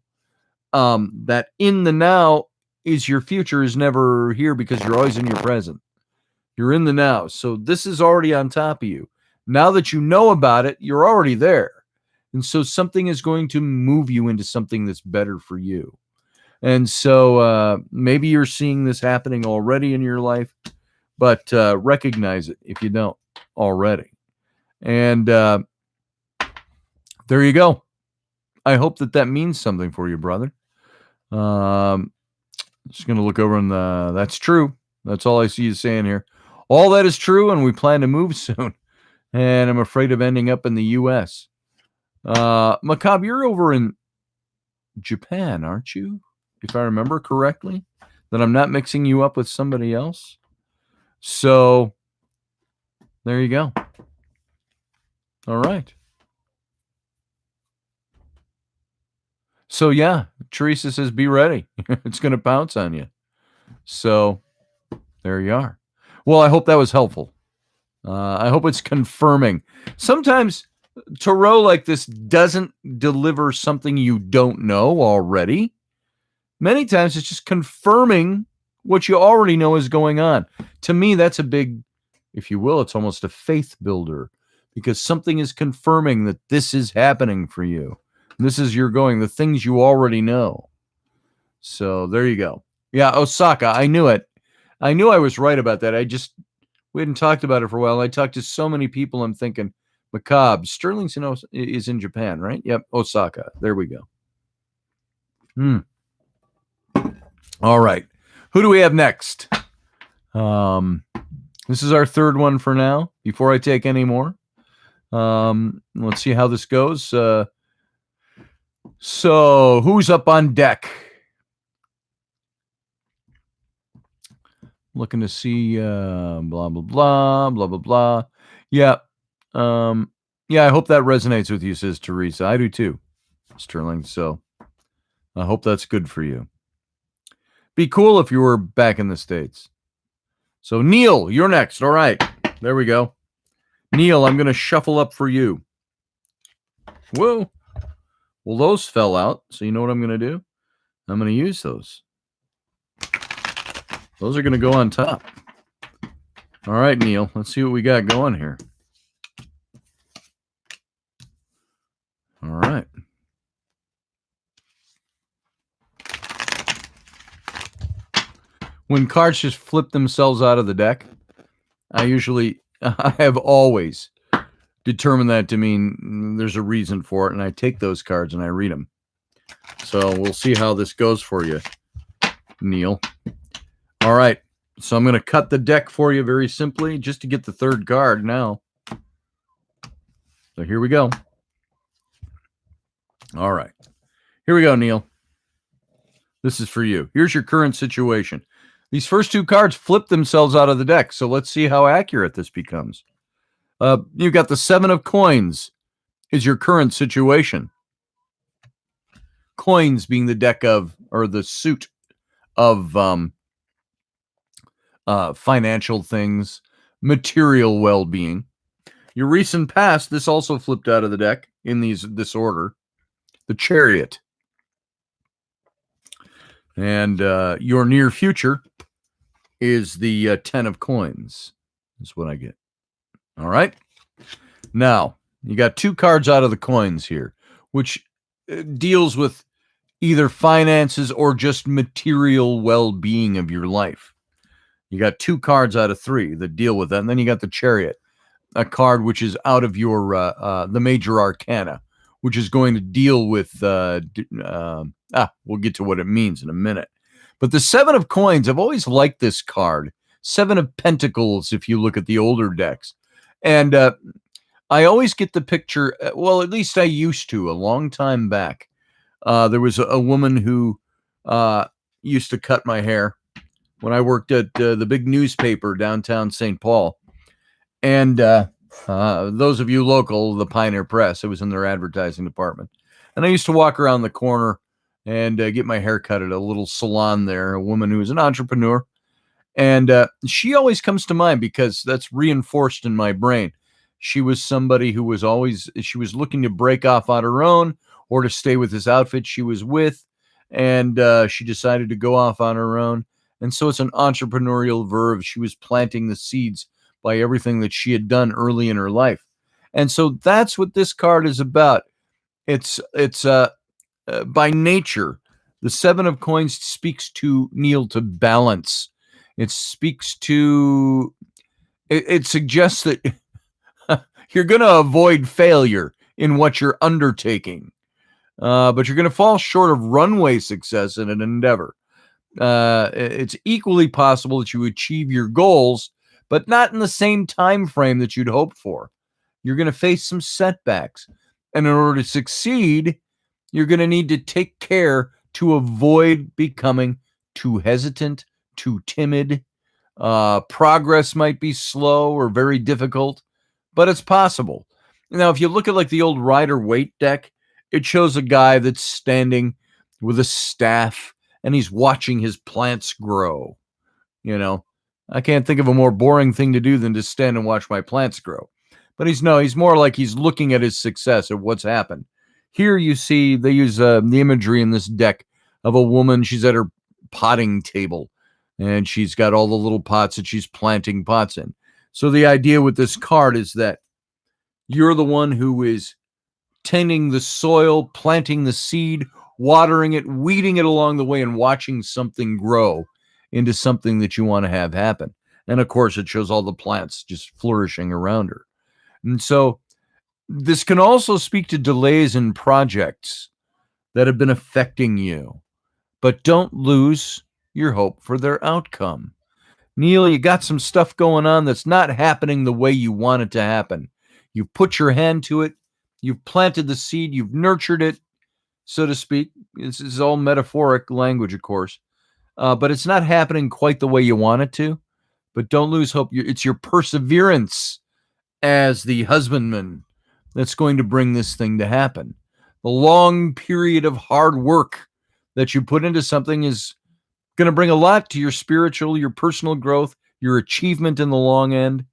That in the now is your future is never here because you're always in your present. You're in the now. So this is already on top of you. Now that you know about it, you're already there. And so something is going to move you into something that's better for you. And so maybe you're seeing this happening already in your life, but recognize it if you don't already. And there you go. I hope that means something for you, brother. Just going to look over and that's true. That's all I see you saying here. All that is true, and we plan to move soon. And I'm afraid of ending up in the U.S. Macabre, you're over in Japan, aren't you? If I remember correctly, that I'm not mixing you up with somebody else. So there you go. All right. So yeah, Teresa says, be ready. It's going to pounce on you. So there you are. Well, I hope that was helpful. I hope it's confirming. Sometimes tarot like this doesn't deliver something you don't know already. Many times it's just confirming what you already know is going on. To me, that's a big, if you will, it's almost a faith builder, because something is confirming that this is happening for you. This is the things you already know. So there you go. Yeah, Osaka, I knew it. I knew I was right about that. We hadn't talked about it for a while. I talked to so many people, I'm thinking, Macabre, Sterling's is in Japan, right? Yep, Osaka. There we go. All right. Who do we have next? This is our third one for now, before I take any more. Let's see how this goes. So, who's up on deck? Looking to see blah, blah, blah, blah, blah, blah. Yeah. Yeah, I hope that resonates with you, says Teresa. I do too, Sterling. So, I hope that's good for you. Be cool if you were back in the States. So, Neil, you're next. All right. There we go. Neil, I'm going to shuffle up for you. Whoa. Well, those fell out. So, you know what I'm going to do? I'm going to use those. Those are going to go on top. All right, Neil. Let's see what we got going here. All right. When cards just flip themselves out of the deck, I have always determined that to mean there's a reason for it, and I take those cards and I read them. So we'll see how this goes for you, Neil. All right. So I'm going to cut the deck for you very simply just to get the third card now. So here we go. All right. Here we go, Neil. This is for you. Here's your current situation. These first two cards flip themselves out of the deck, so let's see how accurate this becomes. You've got the Seven of Coins is your current situation. Coins being the deck of, or the suit of financial things, material well-being. Your recent past, this also flipped out of the deck in this order. The Chariot. And your near future is the Ten of Coins. That's what I get. All right. Now, you got two cards out of the coins here, which deals with either finances or just material well-being of your life. You got two cards out of three that deal with that. And then you got the Chariot, a card which is out of your the major arcana, which is going to deal with we'll get to what it means in a minute. But the Seven of Coins, I've always liked this card. Seven of Pentacles, if you look at the older decks. And I always get the picture, well, at least I used to a long time back. There was a woman who used to cut my hair when I worked at the big newspaper downtown St. Paul. And those of you local, the Pioneer Press, it was in their advertising department. And I used to walk around the corner and get my hair cut at a little salon there, a woman who was an entrepreneur. And she always comes to mind because that's reinforced in my brain. She was somebody who was she was looking to break off on her own or to stay with this outfit she was with. And she decided to go off on her own. And so it's an entrepreneurial verve. She was planting the seeds by everything that she had done early in her life. And so that's what this card is about. It's by nature, the Seven of Coins speaks to, Neil, to balance. It speaks to, it suggests that you're going to avoid failure in what you're undertaking, but you're going to fall short of runway success in an endeavor. It's equally possible that you achieve your goals, but not in the same time frame that you'd hoped for. You're going to face some setbacks. And in order to succeed, you're going to need to take care to avoid becoming too hesitant, too timid. Progress might be slow or very difficult, but it's possible. Now, if you look at like the old Rider-Waite deck, it shows a guy that's standing with a staff and he's watching his plants grow. You know, I can't think of a more boring thing to do than to stand and watch my plants grow. But he's more like he's looking at his success, of what's happened. Here you see they use the imagery in this deck of a woman. She's at her potting table and she's got all the little pots that she's planting pots in. So the idea with this card is that you're the one who is tending the soil, planting the seed, watering it, weeding it along the way, and watching something grow into something that you want to have happen. And of course, it shows all the plants just flourishing around her. And so this can also speak to delays in projects that have been affecting you, but don't lose your hope for their outcome. Neil, you got some stuff going on that's not happening the way you want it to happen. You've put your hand to it. You've planted the seed. You've nurtured it, so to speak. This is all metaphoric language, of course. But it's not happening quite the way you want it to. But don't lose hope. It's your perseverance as the husbandman that's going to bring this thing to happen. The long period of hard work that you put into something is going to bring a lot to your spiritual, your personal growth, your achievement in the long end.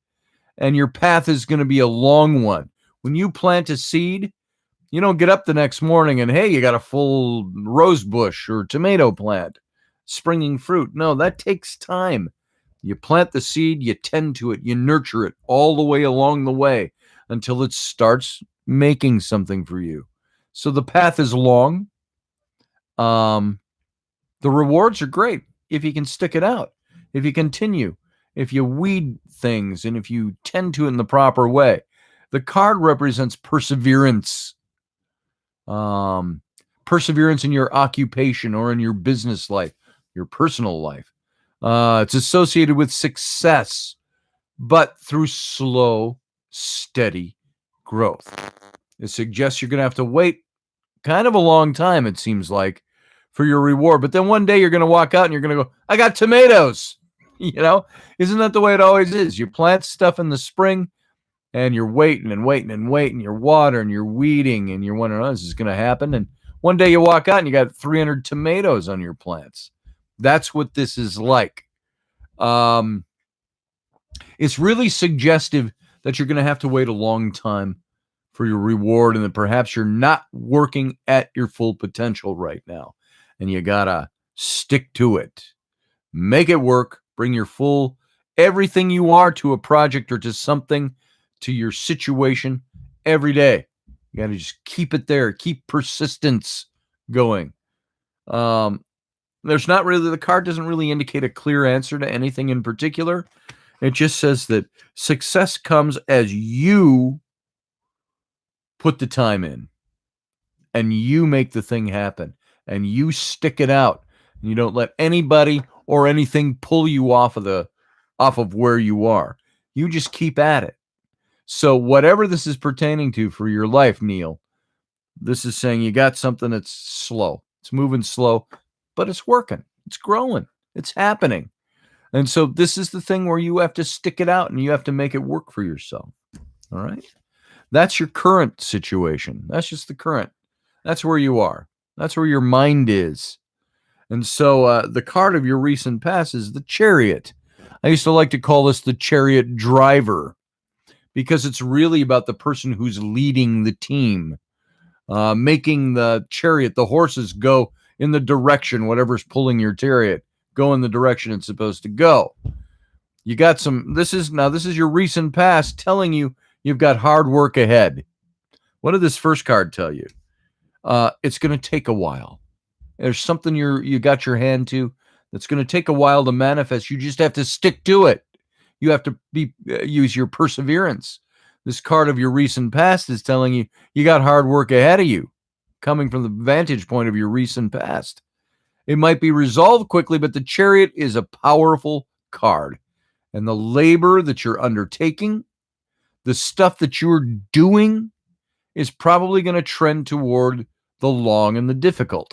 And your path is going to be a long one. When you plant a seed, you don't get up the next morning and, hey, you got a full rose bush or tomato plant springing fruit. No, that takes time. You plant the seed, you tend to it, you nurture it all the way along the way until it starts making something for you. So the path is long. The rewards are great if you can stick it out, if you continue, if you weed things, and if you tend to it in the proper way. The card represents perseverance. Perseverance in your occupation or in your business life, your personal life. It's associated with success, but through slow, steady growth. It suggests you're going to have to wait kind of a long time, it seems like, for your reward. But then one day you're going to walk out and you're going to go, I got tomatoes. You know, isn't that the way it always is? You plant stuff in the spring and you're waiting and waiting and waiting. You're watering, you're weeding, and you're wondering, oh, this is going to happen. And one day you walk out and you got 300 tomatoes on your plants. That's what this is like. It's really suggestive that you're going to have to wait a long time for your reward and that perhaps you're not working at your full potential right now. And you got to stick to it. Make it work. Bring your full everything you are to a project or to something, to your situation every day. You got to just keep it there. Keep persistence going. There's not really, the card doesn't really indicate a clear answer to anything in particular. It just says that success comes as you put the time in and you make the thing happen and you stick it out You don't let anybody or anything pull you off of where you are. You just keep at it. So whatever this is pertaining to for your life, Neil, this is saying you got something that's slow. It's moving slow, but it's working. It's growing. It's happening. And so this is the thing where you have to stick it out and you have to make it work for yourself. All right? That's your current situation. That's just the current. That's where you are. That's where your mind is. And so the card of your recent past is the Chariot. I used to like to call this the Chariot driver because it's really about the person who's leading the team, making the chariot, the horses, go in the direction, whatever's pulling your chariot, go in the direction it's supposed to go. You got this is your recent past telling you you've got hard work ahead. What did this first card tell you? It's going to take a while. There's something you got your hand to that's going to take a while to manifest. You just have to stick to it. You have to use your perseverance. This card of your recent past is telling you you got hard work ahead of you, coming from the vantage point of your recent past. It might be resolved quickly, but the Chariot is a powerful card. And the labor that you're undertaking, the stuff that you're doing, is probably going to trend toward the long and the difficult.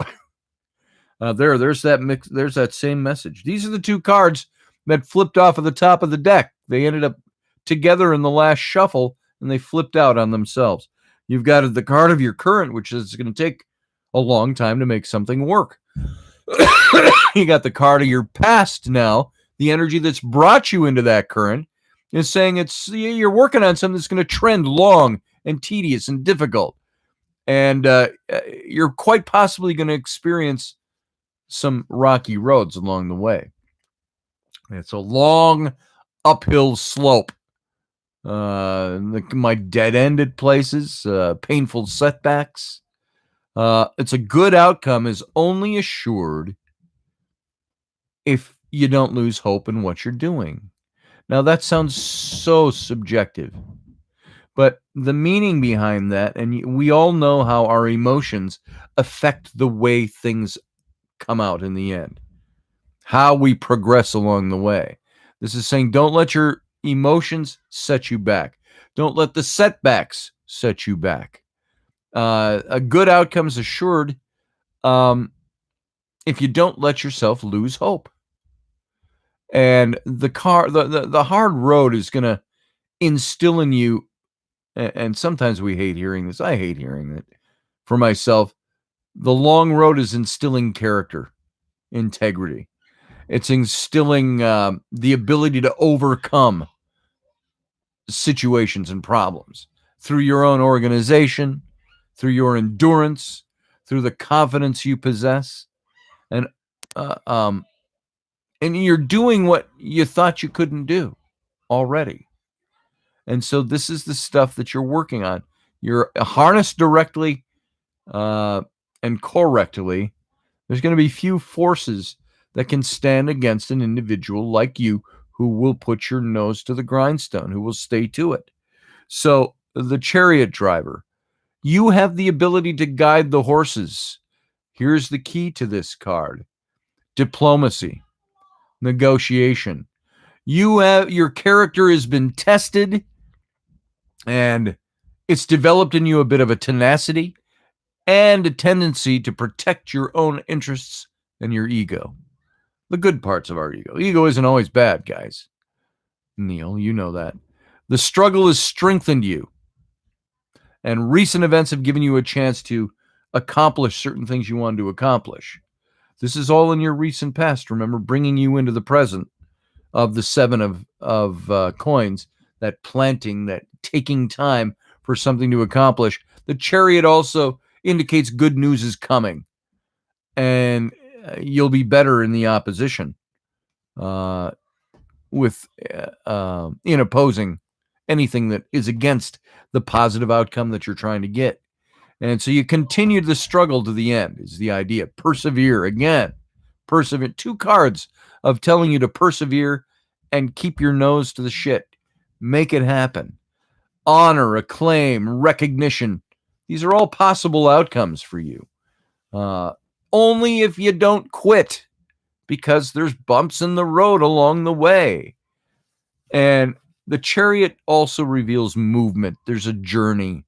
There's that mix. There's that same message. These are the two cards that flipped off of the top of the deck. They ended up together in the last shuffle, and they flipped out on themselves. You've got the card of your current, which is going to take a long time to make something work. You got the card of your past now. The energy that's brought you into that current is saying you're working on something that's going to trend long and tedious and difficult. And you're quite possibly going to experience some rocky roads along the way. It's a long uphill slope. My dead-ended places, painful setbacks. It's a good outcome is only assured if you don't lose hope in what you're doing. Now, that sounds so subjective, but the meaning behind that, and we all know how our emotions affect the way things come out in the end, how we progress along the way. This is saying don't let your emotions set you back. Don't let the setbacks set you back. A good outcome is assured if you don't let yourself lose hope. And the hard road is going to instill in you, and sometimes we hate hearing this. I hate hearing it for myself. The long road is instilling character, integrity. It's instilling the ability to overcome situations and problems through your own organization, through your endurance, through the confidence you possess, and you're doing what you thought you couldn't do already. And so this is the stuff that you're working on. You're harnessed directly and correctly. There's going to be few forces that can stand against an individual like you who will put your nose to the grindstone, who will stay to it. So the Chariot driver, you have the ability to guide the horses. Here's the key to this card: diplomacy, negotiation. Your character has been tested, and it's developed in you a bit of a tenacity and a tendency to protect your own interests and your ego. The good parts of our ego. Ego isn't always bad, guys. Neil, you know that. The struggle has strengthened you, and recent events have given you a chance to accomplish certain things you wanted to accomplish. This is all in your recent past, remember, bringing you into the present of the seven of coins, that planting, that taking time for something to accomplish. The Chariot also indicates good news is coming, and you'll be better in the opposition in opposing anything that is against the positive outcome that you're trying to get. And so you continue the struggle to the end is the idea. Persevere again. Persevere. Two cards of telling you to persevere and keep your nose to the shit. Make it happen. Honor, acclaim, recognition. These are all possible outcomes for you. Only if you don't quit. because there's bumps in the road along the way. And the Chariot also reveals movement. There's a journey.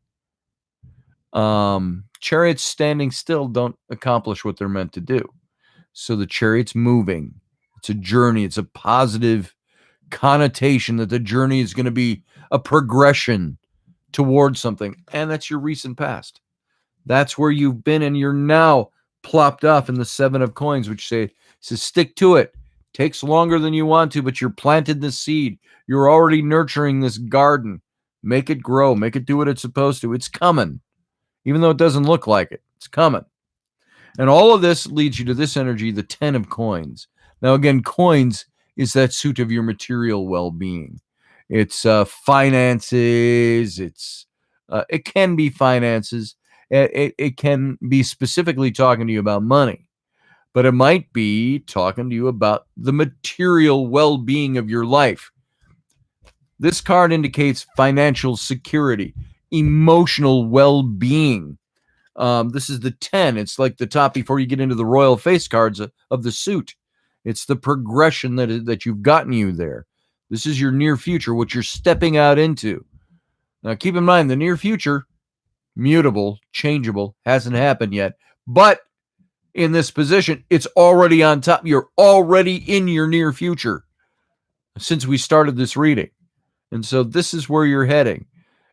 Chariots standing still don't accomplish what they're meant to do. So the Chariot's moving. It's a journey. It's a positive connotation that the journey is going to be a progression towards something. And that's your recent past. That's where you've been, and you're now plopped off in the 7 of coins, which says stick to it. Takes longer than you want to, but you're planted the seed. You're already nurturing this garden. Make it grow. Make it do what it's supposed to. It's coming. Even though it doesn't look like it, it's coming. And all of this leads you to this energy, the 10 of coins. Now, again, coins is that suit of your material well-being. It's finances. It can be finances. It can be specifically talking to you about money, but it might be talking to you about the material well-being of your life. This card indicates financial security, emotional well-being. This is the 10. It's like the top before you get into the royal face cards of the suit. It's the progression that you've gotten you there. This is your near future, what you're stepping out into. Now, keep in mind, the near future, mutable, changeable, hasn't happened yet. But in this position, it's already on top. You're already in your near future since we started this reading. And so this is where you're heading.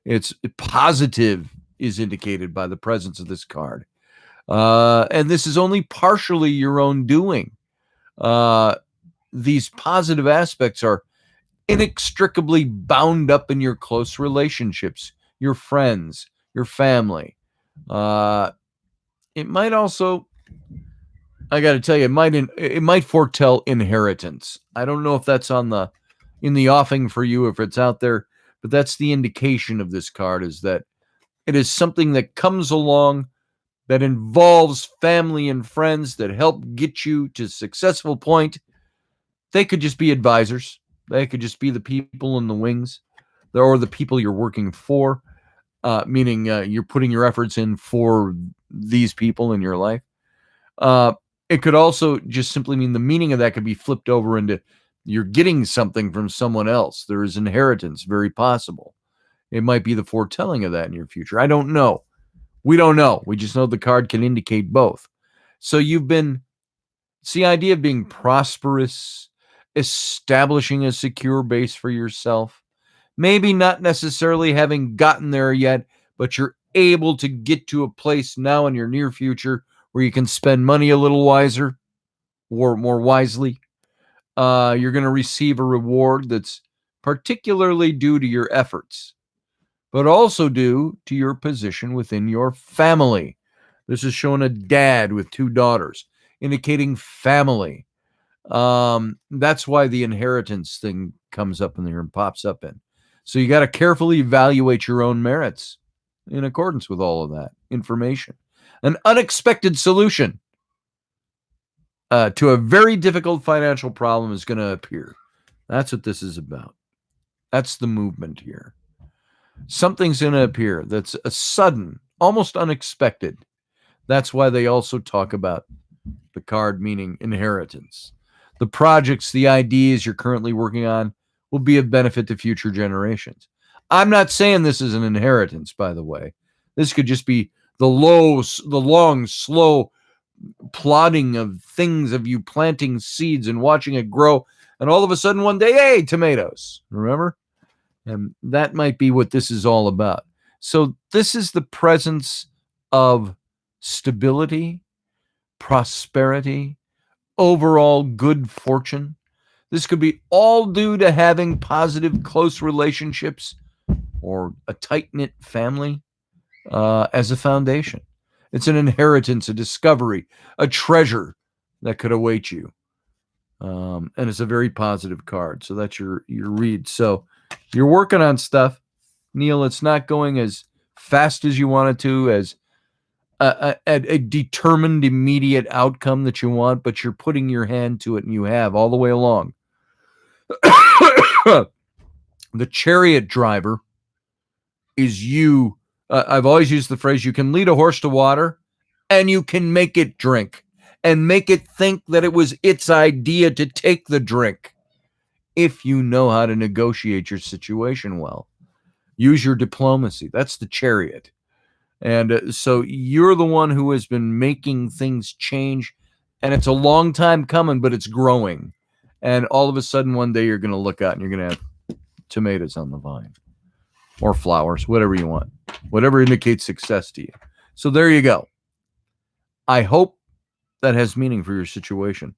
It's positive is indicated by the presence of this card. And this is only partially your own doing. These positive aspects are inextricably bound up in your close relationships, your friends, your family. It might also, I got to tell you, it might foretell inheritance. I don't know if that's in the offing for you, if it's out there, but that's the indication of this card, is that it is something that comes along that involves family and friends that help get you to a successful point. They could just be advisors. They could just be the people in the wings, or the people you're working for, meaning you're putting your efforts in for these people in your life. It could also just simply mean the meaning of that could be flipped over into you're getting something from someone else. There is inheritance, very possible. It might be the foretelling of that in your future. I don't know. We don't know. We just know the card can indicate both. So it's the idea of being prosperous, establishing a secure base for yourself. Maybe not necessarily having gotten there yet, but you're able to get to a place now in your near future where you can spend money a little wiser or more wisely. You're going to receive a reward that's particularly due to your efforts, but also due to your position within your family. This is showing a dad with 2 daughters, indicating family. That's why the inheritance thing comes up in there and pops up in. So you got to carefully evaluate your own merits in accordance with all of that information. An unexpected solution to a very difficult financial problem is going to appear. That's what this is about. That's the movement here. Something's going to appear that's a sudden, almost unexpected. That's why they also talk about the card meaning inheritance. The projects, the ideas you're currently working on will be of benefit to future generations. I'm not saying this is an inheritance, by the way. This could just be the long, slow plodding of things, of you planting seeds and watching it grow. And all of a sudden one day, hey, tomatoes, remember? And that might be what this is all about. So this is the presence of stability, prosperity, overall good fortune. This could be all due to having positive, close relationships or a tight-knit family as a foundation. It's an inheritance, a discovery, a treasure that could await you. And it's a very positive card. So that's your read. So you're working on stuff, Neil. It's not going as fast as you want it to, as a determined immediate outcome that you want, but you're putting your hand to it, and you have all the way along. The chariot driver is you. I've always used the phrase, you can lead a horse to water and you can make it drink. and make it think that it was its idea to take the drink. If you know how to negotiate your situation well, use your diplomacy. That's the chariot. And so you're the one who has been making things change, and it's a long time coming, but it's growing. And all of a sudden, one day you're going to look out and you're going to have tomatoes on the vine or flowers, whatever you want, whatever indicates success to you. So there you go. I hope that has meaning for your situation,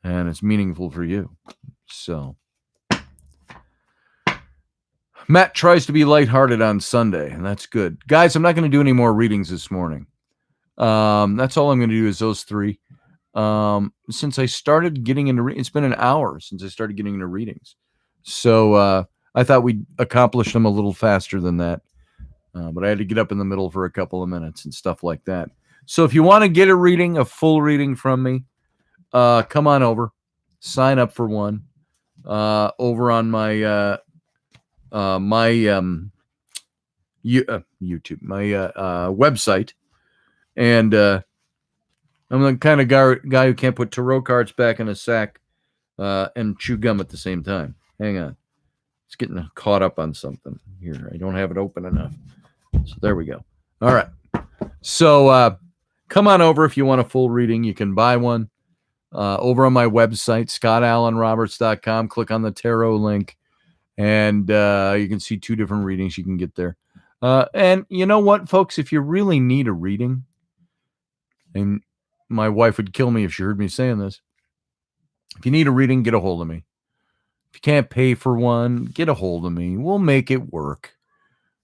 and it's meaningful for you. So Matt tries to be lighthearted on Sunday, and that's good. Guys, I'm not going to do any more readings this morning. That's all I'm going to do is those three. Since I started getting into it's been an hour since I started getting into readings. So I thought we'd accomplish them a little faster than that. But I had to get up in the middle for a couple of minutes and stuff like that. So if you want to get a full reading from me, come on over. Sign up for one over on my YouTube, my website. And I'm the kind of guy who can't put tarot cards back in a sack and chew gum at the same time. Hang on. It's getting caught up on something here. I don't have it open enough. So there we go. All right. So come on over if you want a full reading. You can buy one over on my website, scottallenroberts.com. Click on the tarot link, and you can see 2 different readings you can get there. And you know what, folks? If you really need a reading, and my wife would kill me if she heard me saying this, if you need a reading, get a hold of me. If you can't pay for one, get a hold of me. We'll make it work.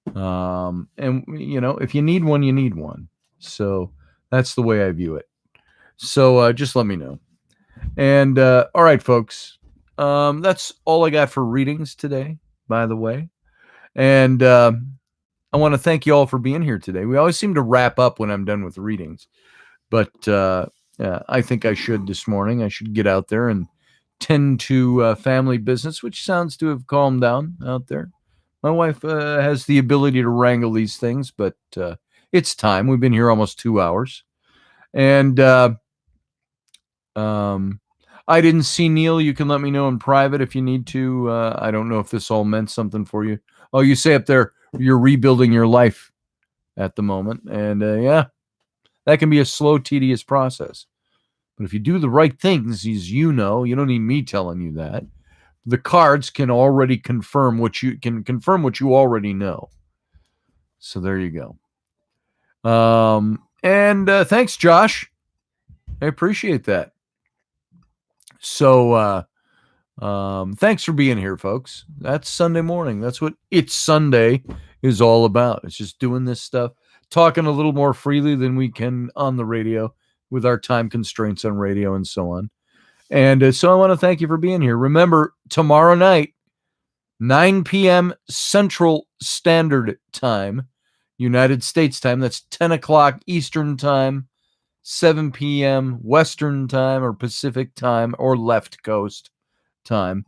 And you know, if you need one, you need one. So that's the way I view it. So just let me know. And all right, folks, that's all I got for readings today, by the way. And I want to thank you all for being here today. We always seem to wrap up when I'm done with readings, but I think I should this morning. I should get out there and tend to family business, which sounds to have calmed down out there. My wife has the ability to wrangle these things, but it's time. We've been here almost 2 hours. And I didn't see Neil. You can let me know in private if you need to. I don't know if this all meant something for you. Oh, you say up there you're rebuilding your life at the moment. And yeah, that can be a slow, tedious process. But if you do the right things, as you know, you don't need me telling you that. The cards can already confirm what you already know. So there you go. And thanks, Josh. I appreciate that. So thanks for being here, folks. That's Sunday morning. That's what It's Sunday is all about. It's just doing this stuff, talking a little more freely than we can on the radio with our time constraints on radio and so on. And so I want to thank you for being here. Remember, tomorrow night, 9 p.m. Central Standard Time, United States time. That's 10 o'clock Eastern Time, 7 p.m. Western Time or Pacific Time or Left Coast Time.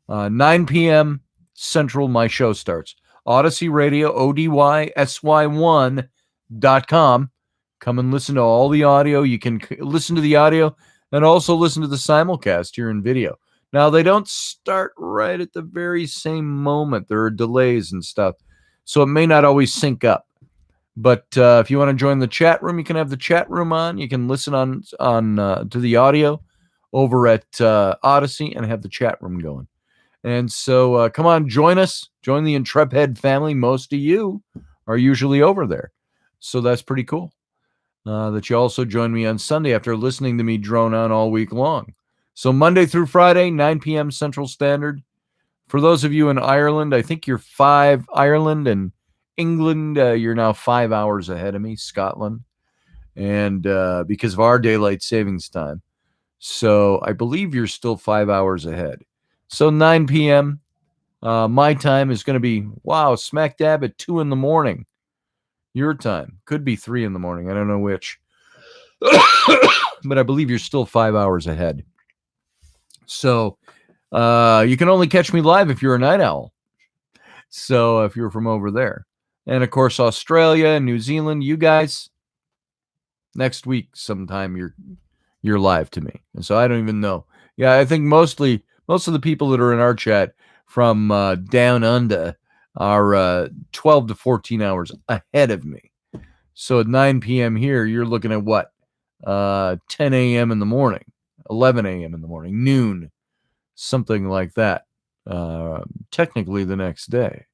9 p.m. Central, my show starts. Odyssey Radio, ODYSY1.com. Come and listen to all the audio. You can listen to the audio and also listen to the simulcast here in video. Now, they don't start right at the very same moment. There are delays and stuff, so it may not always sync up. But if you want to join the chat room, you can have the chat room on. You can listen on to the audio over at Odyssey and have the chat room going. And so come on, join us. Join the Intrepid family. Most of you are usually over there. So that's pretty cool. That you also join me on Sunday after listening to me drone on all week long. So Monday through Friday, 9 p.m. Central Standard. For those of you in Ireland, I think you're Ireland and England, you're now 5 hours ahead of me, Scotland, and because of our daylight savings time. So I believe you're still 5 hours ahead. So 9 p.m. My time is going to be, smack dab at 2 in the morning. Your time. Could be 3 in the morning. I don't know which. But I believe you're still 5 hours ahead. So you can only catch me live if you're a night owl. So if you're from over there. And of course, Australia and New Zealand, you guys, next week sometime you're you're live to me. And so I don't even know. Yeah, I think most of the people that are in our chat from down under are 12 to 14 hours ahead of me. So at 9 p.m. here, you're looking at what? 10 a.m. in the morning, 11 a.m. in the morning, noon, something like that. Technically the next day.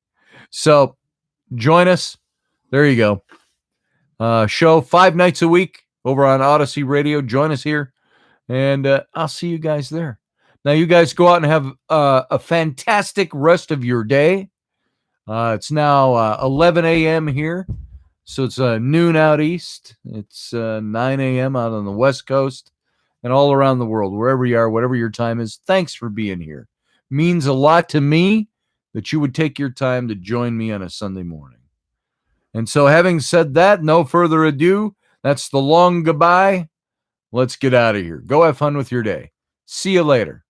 So join us. There you go. Show 5 nights a week over on Odyssey Radio. Join us here, and I'll see you guys there. Now, you guys go out and have a fantastic rest of your day. It's now 11 a.m. here, so it's noon out east. It's 9 a.m. out on the West Coast and all around the world, wherever you are, whatever your time is. Thanks for being here. Means a lot to me that you would take your time to join me on a Sunday morning. And so having said that, no further ado, that's the long goodbye. Let's get out of here. Go have fun with your day. See you later.